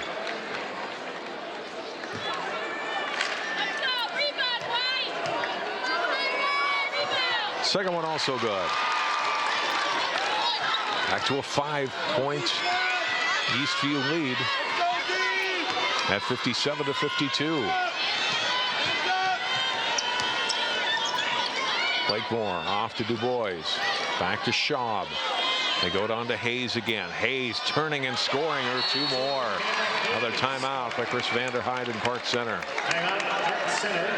Second one also good. Back to a 5-point Eastview lead at 57-52. Blakemore off to DuBois. Back to Schaub. They go down to Hayes again. Hayes turning and scoring her 2 more. Another timeout by Chris Vanderhyde in Park Center. Timeout, Park Center.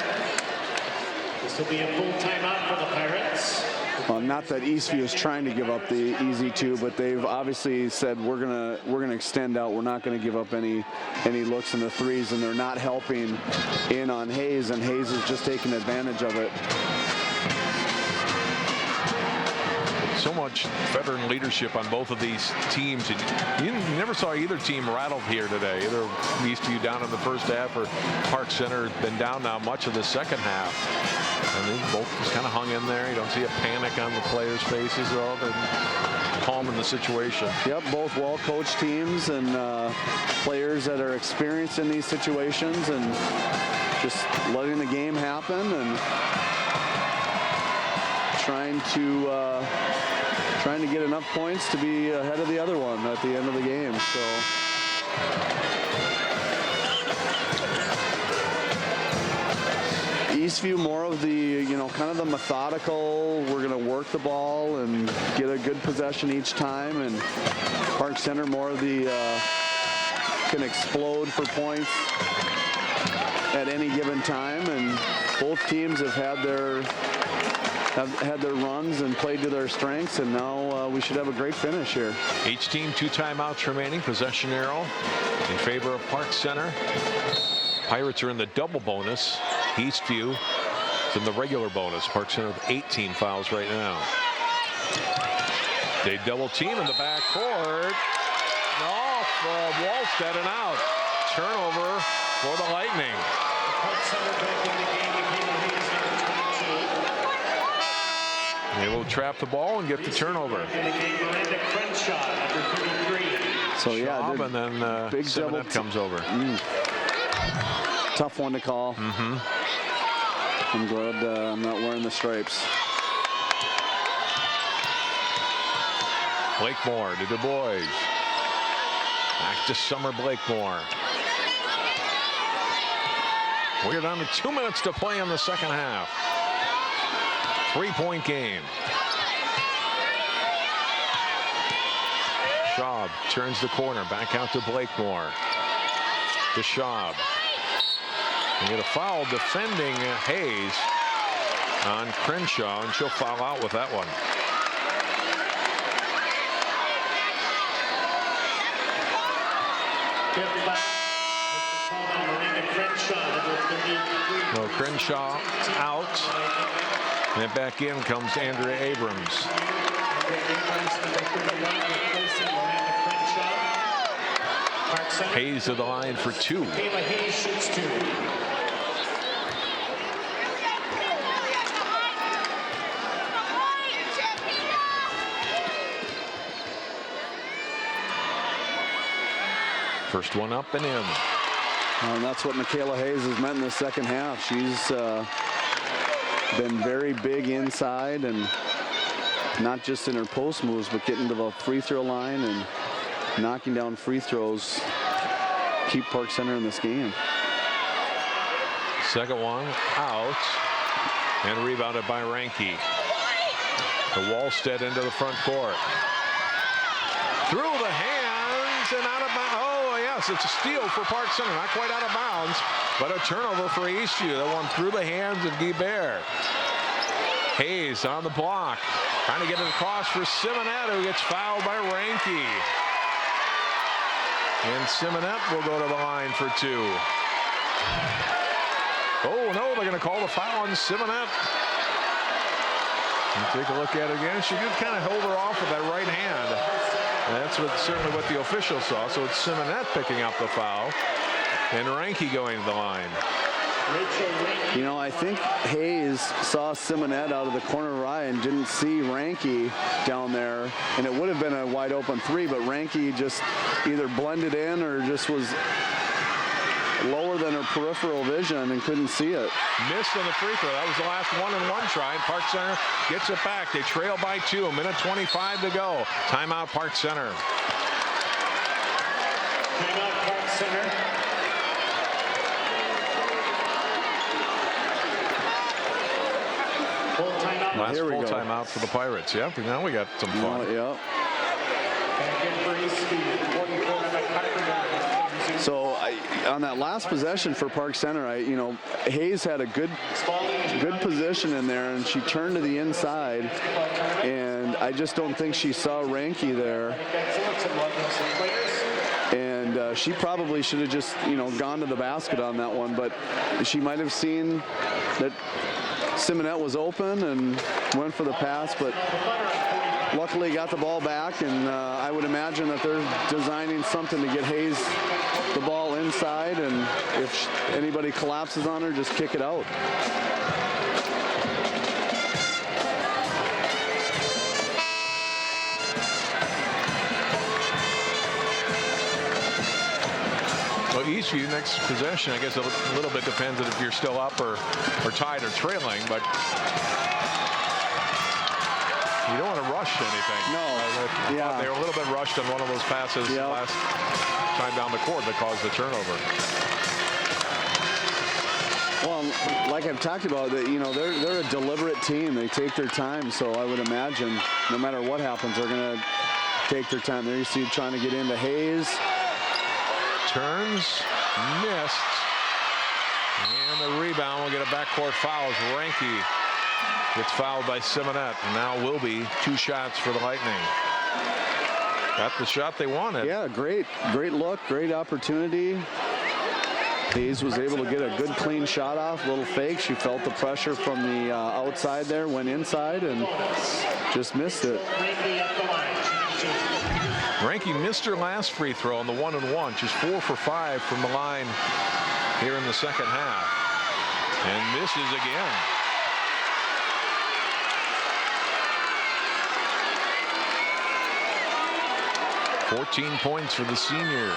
This will be a full timeout for the Pirates. Well, not that Eastview is trying to give up the easy 2, but they've obviously said we're gonna extend out. We're not gonna give up any looks in the threes, and they're not helping in on Hayes, and Hayes is just taking advantage of it. So much veteran leadership on both of these teams. You never saw either team rattled here today. Either Eastview down in the first half, or Park Center been down now much of the second half. And they both just kind of hung in there. You don't see a panic on the players' faces at all. They're calm in the situation. Yep, both well-coached teams and players that are experienced in these situations, and just letting the game happen and trying to get enough points to be ahead of the other one at the end of the game. So Eastview more of the, kind of the methodical, we're going to work the ball and get a good possession each time, and Park Center more of the can explode for points at any given time, and both teams have had their runs and played to their strengths, and now we should have a great finish here. Each team 2 timeouts remaining. Possession arrow in favor of Park Center. Pirates are in the double bonus. Eastview is in the regular bonus. Park Center with 18 fouls right now. They double team in the backcourt. Off Wallstead and out. Turnover for the Lightning. They will trap the ball and get the turnover. So yeah, Schaub, and then big Simonet comes over. Tough one to call. I'm glad I'm not wearing the stripes. Blakemore to Du Bois. Back to Summer Blakemore. We're down to 2 minutes to play in the second half. 3-point game. Schaub turns the corner, back out to Blakemore. To Schaub. They get a foul defending Hayes on Crenshaw, and she'll foul out with that one. No, Crenshaw out. And back in comes Andrea Abrams. Hayes to the line for 2. First one up and in. And that's what Michaela Hayes has meant in the second half. She's been very big inside, and not just in her post moves, but getting to the free throw line and knocking down free throws. Keep Park Center in this game. Second one out and rebounded by Ranke. The Wallstead into the front court. Through the hands and out of bounds. Oh, yes, it's a steal for Park Center. Not quite out of bounds, but a turnover for Eastview. That one through the hands of Guibert. Hayes on the block. Trying to get it across for Simonet, who gets fouled by Ranke. And Simonet will go to the line for 2. Oh, no, they're going to call the foul on Simonet. And take a look at it again. She did kind of hold her off with that right hand. And that's certainly what the official saw. So it's Simonet picking up the foul. And Ranke going to the line. I think Hayes saw Simonet out of the corner right and didn't see Ranke down there. And it would have been a wide open 3, but Ranke just either blended in or just was lower than her peripheral vision and couldn't see it. Missed on the free throw. That was the last 1-and-1 try. And Park Center gets it back. They trail by 2. 1:25 to go. Timeout, Park Center. Timeout, Park Center. Full timeout. Last Here we full go. timeout for the Pirates. Yep, now we got some fun. Yep. Back in for Eastview. 44 on the Carpenter. So on that last possession for Park Center, Hayes had a good position in there, and she turned to the inside, and I just don't think she saw Ranke there. And she probably should have just, gone to the basket on that one, but she might have seen that Simonet was open and went for the pass, but luckily got the ball back, and I would imagine that they're designing something to get Hayes the ball inside, and if anybody collapses on her, just kick it out. Well, Eastview next possession, I guess a little bit depends on if you're still up or tied or trailing, but you don't want to rush anything. No. Yeah. They were a little bit rushed on one of those passes last time down the court that caused the turnover. Well, like I've talked about, that they're a deliberate team. They take their time. So I would imagine no matter what happens, they're going to take their time. There you see trying to get into Hayes. Turns, missed. And the rebound will get a backcourt foul as Ranke gets fouled by Simonette. And now will be 2 shots for the Lightning. Got the shot they wanted. Yeah, great look, great opportunity. Hayes was able to get a good clean shot off, little fake. She felt the pressure from the outside there, went inside and just missed it. Ranke missed her last free throw on the 1-and-1. She's 4 for 5 from the line here in the second half. And misses again. $14 points for the senior.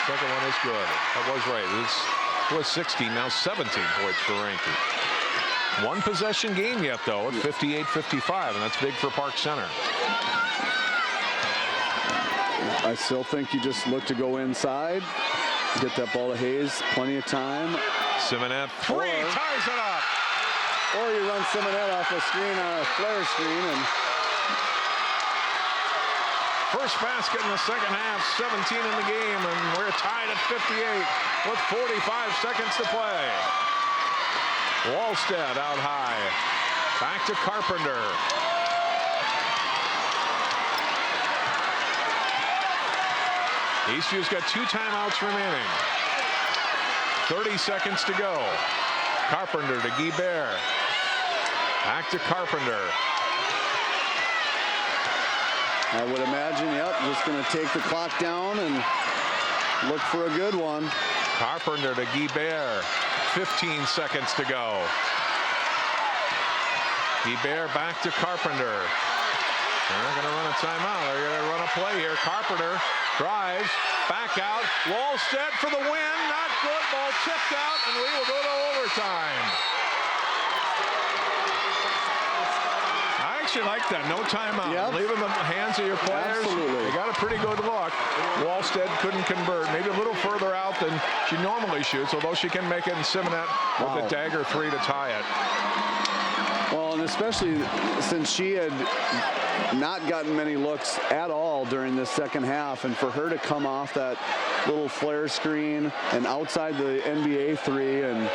Second one is good. That was right. It was 16, now 17 points for Ranke. One possession game yet, though, at 58-55, and that's big for Park Center. I still think you just look to go inside, get that ball to Hayes, plenty of time. Simonette, 3, ties it up. Or you run Simonette off a screen on a flare screen. And first basket in the second half, 17 in the game, and we're tied at 58 with 45 seconds to play. Wallstead out high. Back to Carpenter. Eastview's got 2 timeouts remaining. 30 seconds to go. Carpenter to Guibert. Back to Carpenter. I would imagine, just going to take the clock down and look for a good one. Carpenter to Guibert. 15 seconds to go. Guibert back to Carpenter. They're not going to run a timeout. They're going to run a play here. Carpenter drives, back out. Wallstead for the win. Not good. Ball tipped out, and we will go to overtime. I actually like that. No timeout. Yep. Leave in the hands of your players. Absolutely. They got a pretty good look. Wallstead couldn't convert. Maybe a little further out than she normally shoots, although she can make it in Simonette with a dagger 3 to tie it. Well, and especially since she had not gotten many looks at all during this second half, and for her to come off that little flare screen and outside the NBA 3 and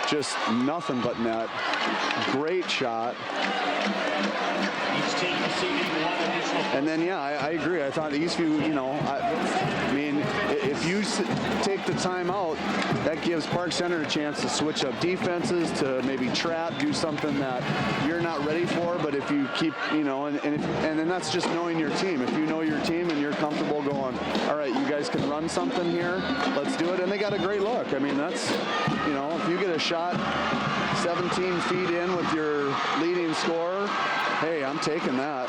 just nothing but net. Great shot. And then, I agree. I thought Eastview, I mean, if you take the time out, that gives Park Center a chance to switch up defenses, to maybe trap, do something that you're not ready for. But if you keep, and then that's just knowing your team. If you know your team and you're comfortable going, all right, you guys can run something here, let's do it. And they got a great look. I mean, that's, if you get a shot 17 feet in with your leading scorer, hey, I'm taking that.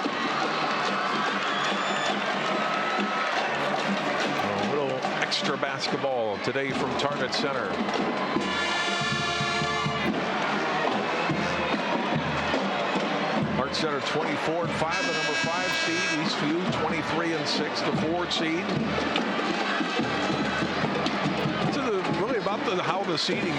A little extra basketball today from Target Center. Park Center 24-5, the number 5 seed. Eastview 23-6, the 4 seed. Really about how the seeding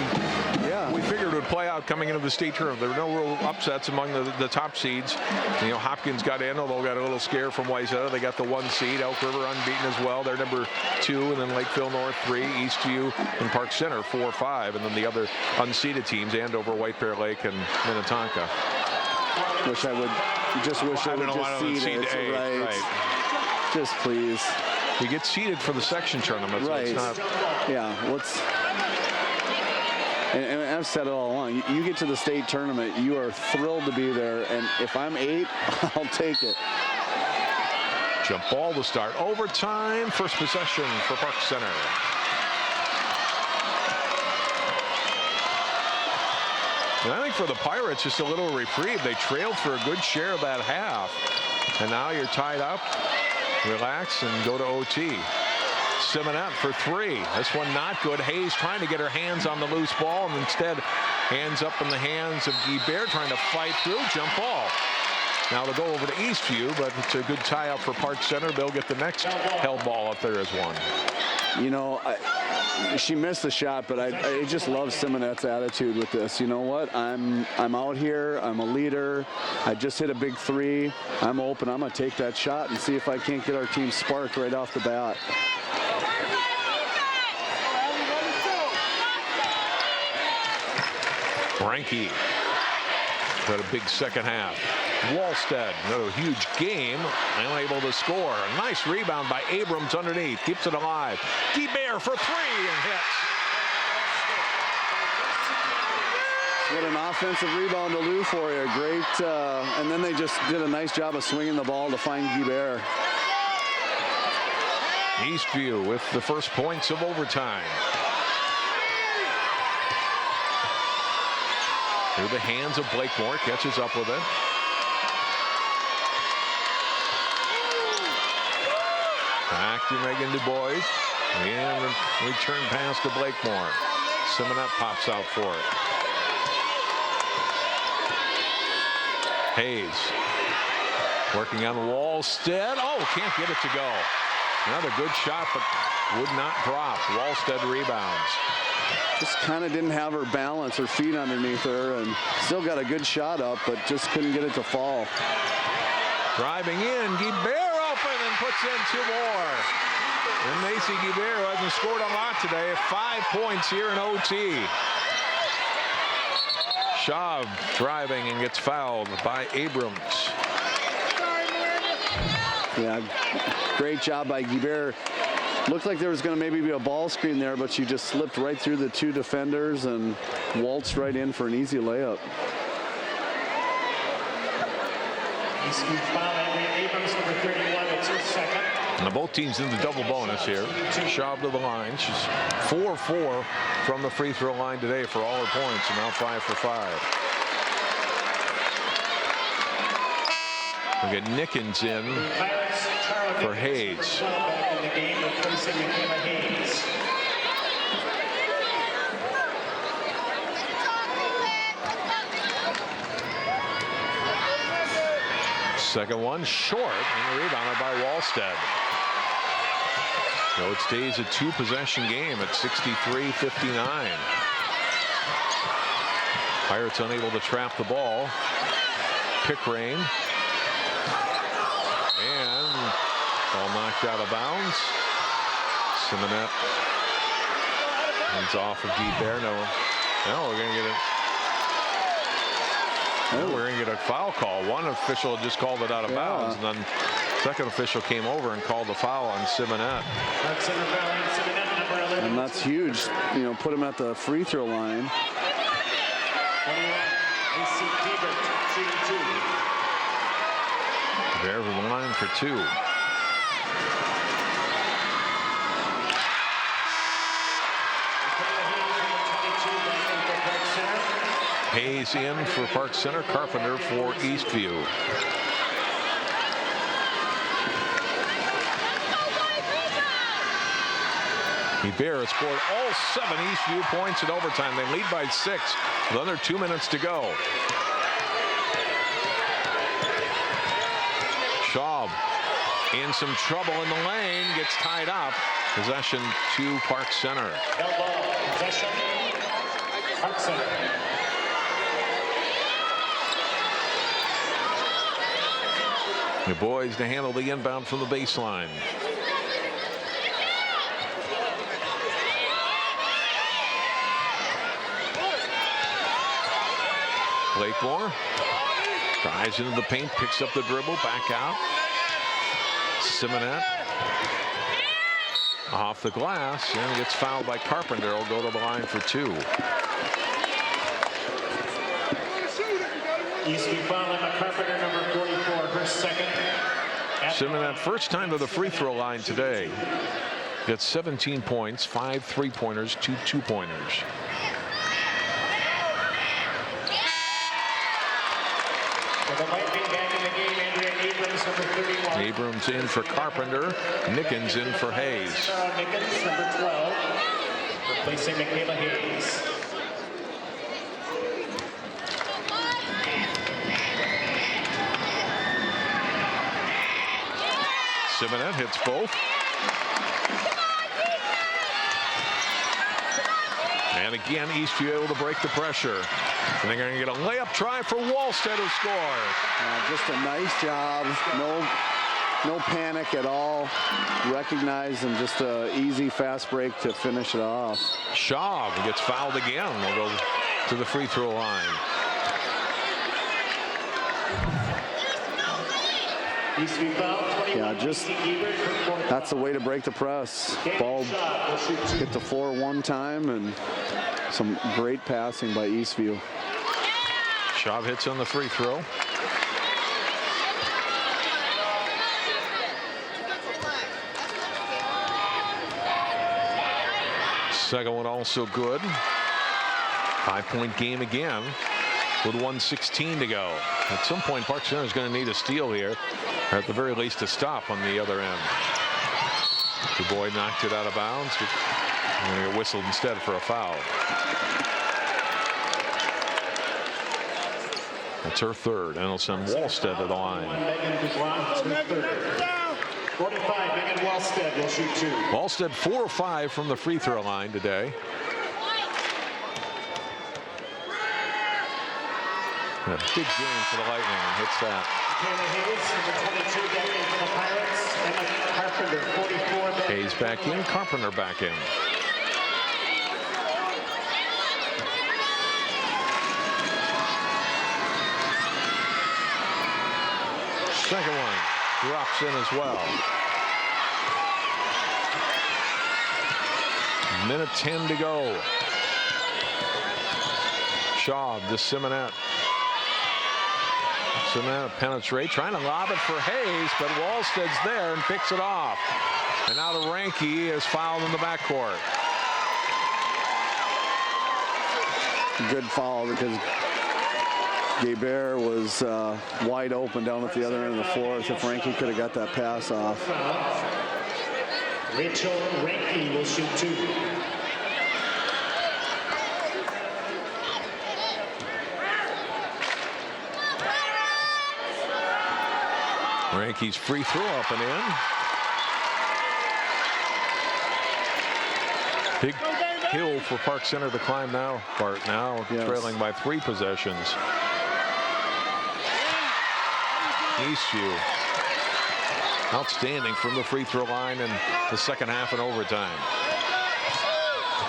we figured would play out coming into the state tournament. There were no real upsets among the top seeds. Hopkins got in, although got a little scare from Wayzata. They got the 1 seed. Elk River unbeaten as well. They're number 2, and then Lakeville North 3, Eastview and Park Center 4-5, and then the other unseeded teams, Andover, White Bear Lake, and Minnetonka. Wish I would just seed it. Right. Just please. You get seeded for the section tournament. So right. It's not... Yeah. And I've said it all along. You get to the state tournament, you are thrilled to be there. And if I'm 8, I'll take it. Jump ball to start overtime. First possession for Park Center. And I think for the Pirates, just a little reprieve. They trailed for a good share of that half. And now you're tied up. Relax and go to OT. Simonette for 3. This one not good. Hayes trying to get her hands on the loose ball, and instead hands up in the hands of Guibert, trying to fight through. Jump ball. Now they'll go over to Eastview, but it's a good tie-up for Park Center. They'll get the next held ball up there as one. You know, she missed the shot, but I just love Simonette's attitude with this. You know what? I'm out here. I'm a leader. I just hit a big three. I'm open. I'm going to take that shot and see if I can't get our team sparked right off the bat. Frankie had a big second half. Wallstead, another huge game, unable to score. A nice rebound by Abrams underneath, keeps it alive. Guibert for three and hits. What an offensive rebound to Lou for you. Great, and then they just did a nice job of swinging the ball to find Guibert. Eastview with the first points of overtime. Through the hands of Blakemore, catches up with it. Back to Megan Du Bois. And the return pass to Blakemore. Simonette pops out for it. Hayes working on Wallstead. Oh, can't get it to go. Another good shot, but would not drop. Wallstead rebounds. Just kind of didn't have her balance, her feet underneath her, and still got a good shot up, but just couldn't get it to fall. Driving in, Guibert open and puts in two more. And Macy Guibert, who hasn't scored a lot today, 5 points here in OT. Schaub driving and gets fouled by Abrams. Yeah, great job by Guibert. Looked like there was going to maybe be a ball screen there, but she just slipped right through the two defenders and waltzed right in for an easy layup. Abrams, number 31, it's her second. Now both teams in the double bonus here. Schaub to the line. She's 4-4 from the free throw line today for all her points, and now 5 for 5. We get Nickens in for Hayes. Second one short, and rebounded by Wallstead. So it stays a two-possession game at 63-59. Pirates unable to trap the ball. Pick rain. And ball knocked out of bounds. Simonette hands off of Guibert. No, we're going to get it. Oh, we're going to get a foul call. One official just called it out of bounds, and then second official came over and called the foul on Simonette. And that's huge. You know, put him at the free throw line. There for the line for two. Hayes in for Park Center, Carpenter for Eastview. Guibert scored all 7 Eastview points in overtime. They lead by 6 with under 2 minutes to go. Schaub in some trouble in the lane, gets tied up. Possession to Park Center. Possession, Park Center. The boys to handle the inbound from the baseline. Blakemore drives into the paint, picks up the dribble, back out. Simonette off the glass and gets fouled by Carpenter. Will go to the line for 2. Eastview fouling by Carpenter, number 44, her second. Simonette first time to the free throw line today. Gets 17 points, 5 3-pointers, 2 2-pointers. The Lightning back in the game, Andrea Abrams, number 31. Abrams in for Carpenter. Nickens in for Hayes. Sarah Nickens, number 12, replacing Michaela Hayes. Simonet hits both. And again, Eastview able to break the pressure. And they're going to get a layup try for Wallstead, who scores. Just a nice job. No panic at all. Recognized and just an easy, fast break to finish it off. Schaub gets fouled again. We'll go to the free throw line. Yeah, just that's the way to break the press. Ball hit the floor one time, and some great passing by Eastview. Schaub hits on the free throw. Second one also good. 5-point game again with 1:16 to go. At some point, Park Center is going to need a steal here, or at the very least a stop on the other end. DuBois knocked it out of bounds. And they get whistled instead for a foul. That's her third, and it'll send Wallstead to the line. 45, Megan Wallstead will shoot 2. Wallstead 4 of 5 from the free throw line today. A big game for the Lightning, and hits that. Kayla Hayes, number 22, back in for the Pirates. Emma Carpenter, 44. Hayes back in, Carpenter back in. Second one drops in as well. Minute 10 to go. Schaub to Simonet. Simonet penetrate, trying to lob it for Hayes, but Wallstead's there and picks it off. And now the Ranke is fouled in the backcourt. Good foul because Gaber was wide open down at the other end of the floor. If Ranke could have got that pass off. Rachel Ranke will shoot 2. Ranke's free throw up and in. Big hill for Park Center to climb now, Bart. Now yes. Trailing by 3 possessions. Eastview outstanding from the free throw line in the second half and overtime.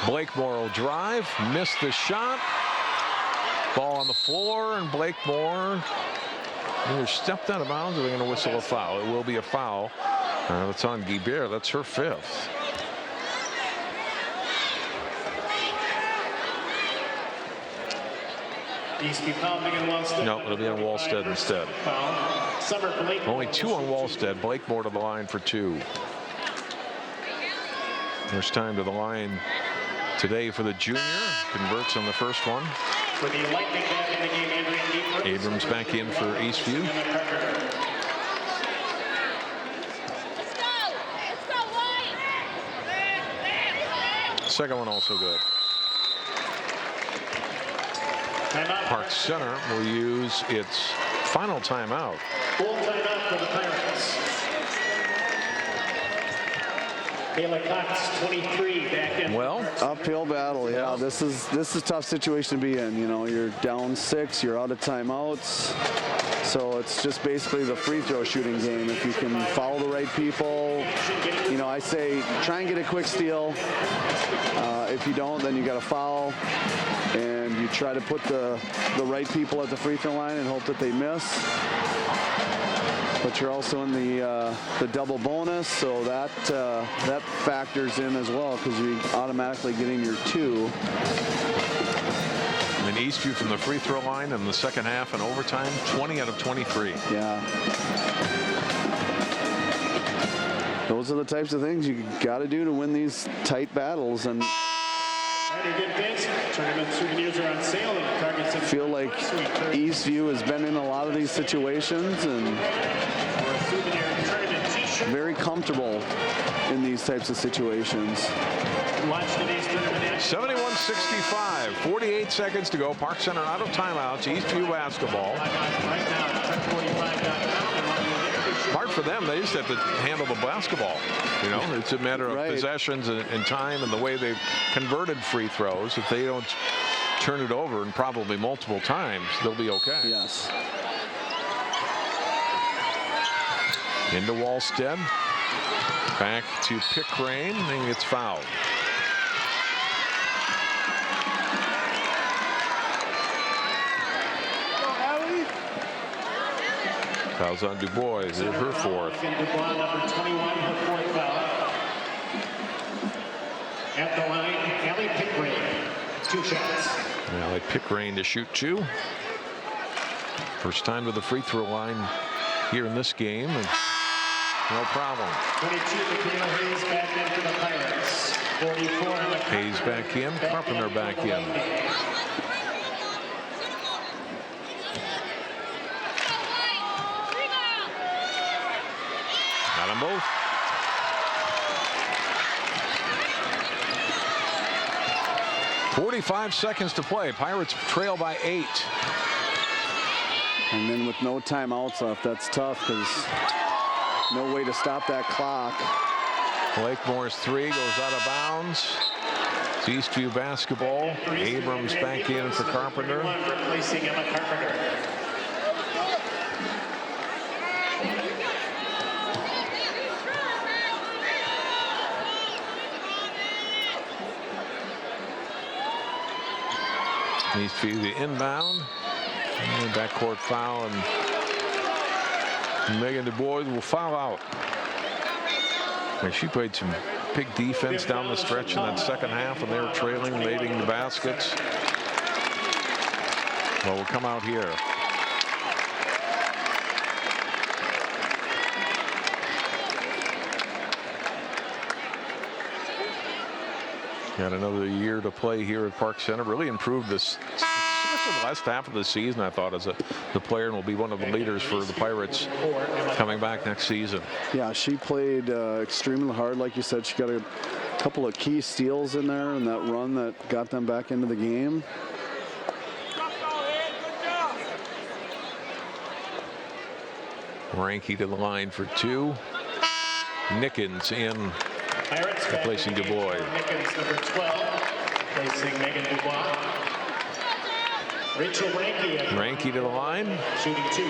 Blakemore will drive, missed the shot. Ball on the floor, and Blakemore either stepped out of bounds or they're going to whistle a foul. It will be a foul. That's on Guibert. That's her 5th. No, it'll be on Wallstead instead. Only 2 on Wallstead. Blakemore to the line for 2. First time to the line today for the junior. Converts on the first one. For the Lightning back in the game, Abrams back in for Eastview. Second one also good. Park Center will use its final timeout. Full timeout for the Pirates. Kayla Cox, 23, back in. Well, uphill battle. Yeah, this is a tough situation to be in. You know, you're down 6, you're out of timeouts, so it's just basically the free throw shooting game. If you can follow the right people, you know, I say try and get a quick steal. If you don't, then you got to foul, and you try to put the right people at the free throw line and hope that they miss. But you're also in the double bonus, so that factors in as well because you automatically getting your 2. And Eastview from the free throw line in the second half and overtime, 20 out of 23. Yeah. Those are the types of things you got to do to win these tight battles. And Tournament souvenirs are on sale at Target Center. I feel like Eastview has been in a lot of these situations and very comfortable in these types of situations. 71-65, 48 seconds to go. Park Center out of timeouts. Eastview basketball. Bart for them. They just have to handle the basketball. You know, it's a matter of possessions and time and the way they've converted free throws. If they don't turn it over, and probably multiple times, they'll be okay. Yes. Into Wallstead. Back to Pickrane, and gets fouled. Fouls on Dubois. It's her fourth. Dubois, number 21, her fourth foul. At the line, Allie Pickrane, 2 shots. Allie Pickrane to shoot 2. First time to the free throw line here in this game, and no problem. 22, Michaela Hayes back in for the Pirates. 44, Hayes back in, Carpenter back in. Got them both. .45 seconds to play. Pirates trail by 8. And then with no timeouts left, that's tough because no way to stop that clock. Blakemore's 3 goes out of bounds. It's Eastview basketball. Abrams back in for Carpenter. Replacing Emma Carpenter. Eastview the inbound. And backcourt foul, and Megan Dubois will foul out. And she played some big defense down the stretch in that second half, and they were trailing, leading the baskets. Well, we'll come out here. Got another year to play here at Park Center. Really improved this. The last half of the season, I thought, as the player, and will be one of the leaders for the Pirates coming back next season. Yeah, she played extremely hard. Like you said, she got a couple of key steals in there in that run that got them back into the game. Ranky to the line for 2. Nickens in, replacing Dubois. Nickens, number 12, replacing Megan Dubois. Rachel Ranky to the line. Shooting 2.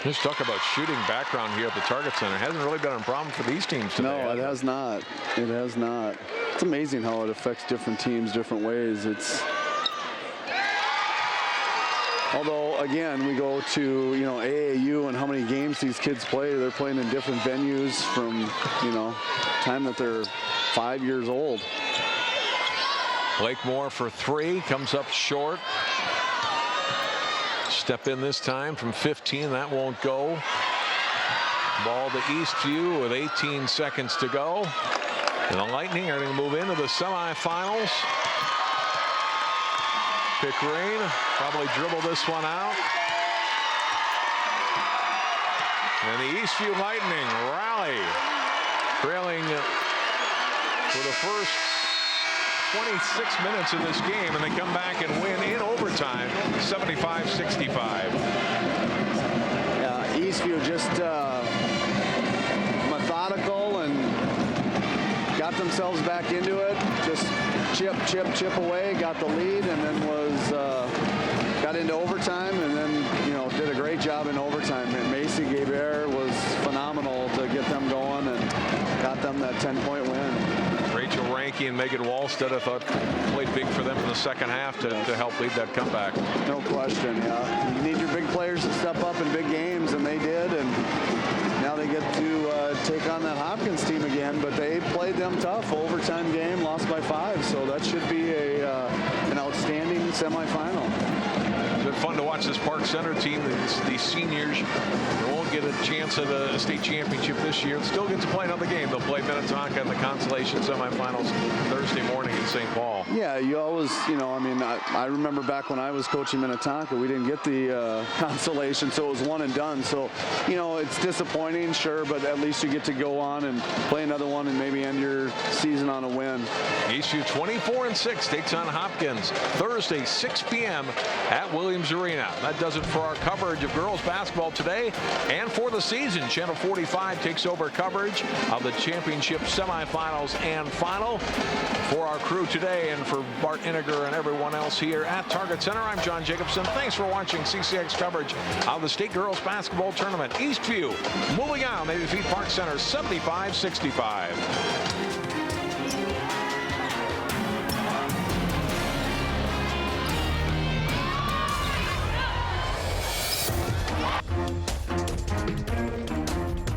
Just talk about shooting background here at the Target Center. Hasn't really been a problem for these teams today. No, it has not. It has not. It's amazing how it affects different teams different ways. Although, again, we go to, AAU and how many games these kids play. They're playing in different venues from, time that they're 5 years old. Blakemore for 3, comes up short. Step in this time from 15, that won't go. Ball to Eastview with 18 seconds to go. And the Lightning are going to move into the semifinals. Pickrane probably dribble this one out. And the Eastview Lightning rally, trailing for the first 26 minutes of this game, and they come back and win in overtime, 75-65. Yeah, Eastview just methodical and got themselves back into it. Just chip away, got the lead, and then got into overtime, and then did a great job in overtime. And Macy Gaber was phenomenal to get them going and got them that 10-point win. Rachel Ranky and Megan Wallstead, I thought, played big for them in the second half to help lead that comeback. No question, yeah. You need your big players to step up in big games, and they did, and now they get to take on that Hopkins team again, but they played them tough. Overtime game, lost by 5, so that should be an outstanding semifinal. It's been fun to watch this Park Center team. These seniors won't get a chance at a state championship this year. Still get to play another game. They'll play Minnetonka in the consolation semifinals Thursday morning in St. Paul. Yeah, you always, I mean, I remember back when I was coaching Minnetonka, we didn't get the consolation, so it was one and done. So, it's disappointing, sure, but at least you get to go on and play another one and maybe end your season on a win. Eastview 24-6 takes on Hopkins Thursday, 6 p.m. at Williams Arena. That does it for our coverage of girls basketball today and for the season. Channel 45 takes over coverage of the championship semifinals and final. For our crew today and for Bart Iniger and everyone else here at Target Center, I'm John Jacobson. Thanks for watching CCX coverage of the state girls basketball tournament. Eastview moving on. They defeat Park Center 75-65.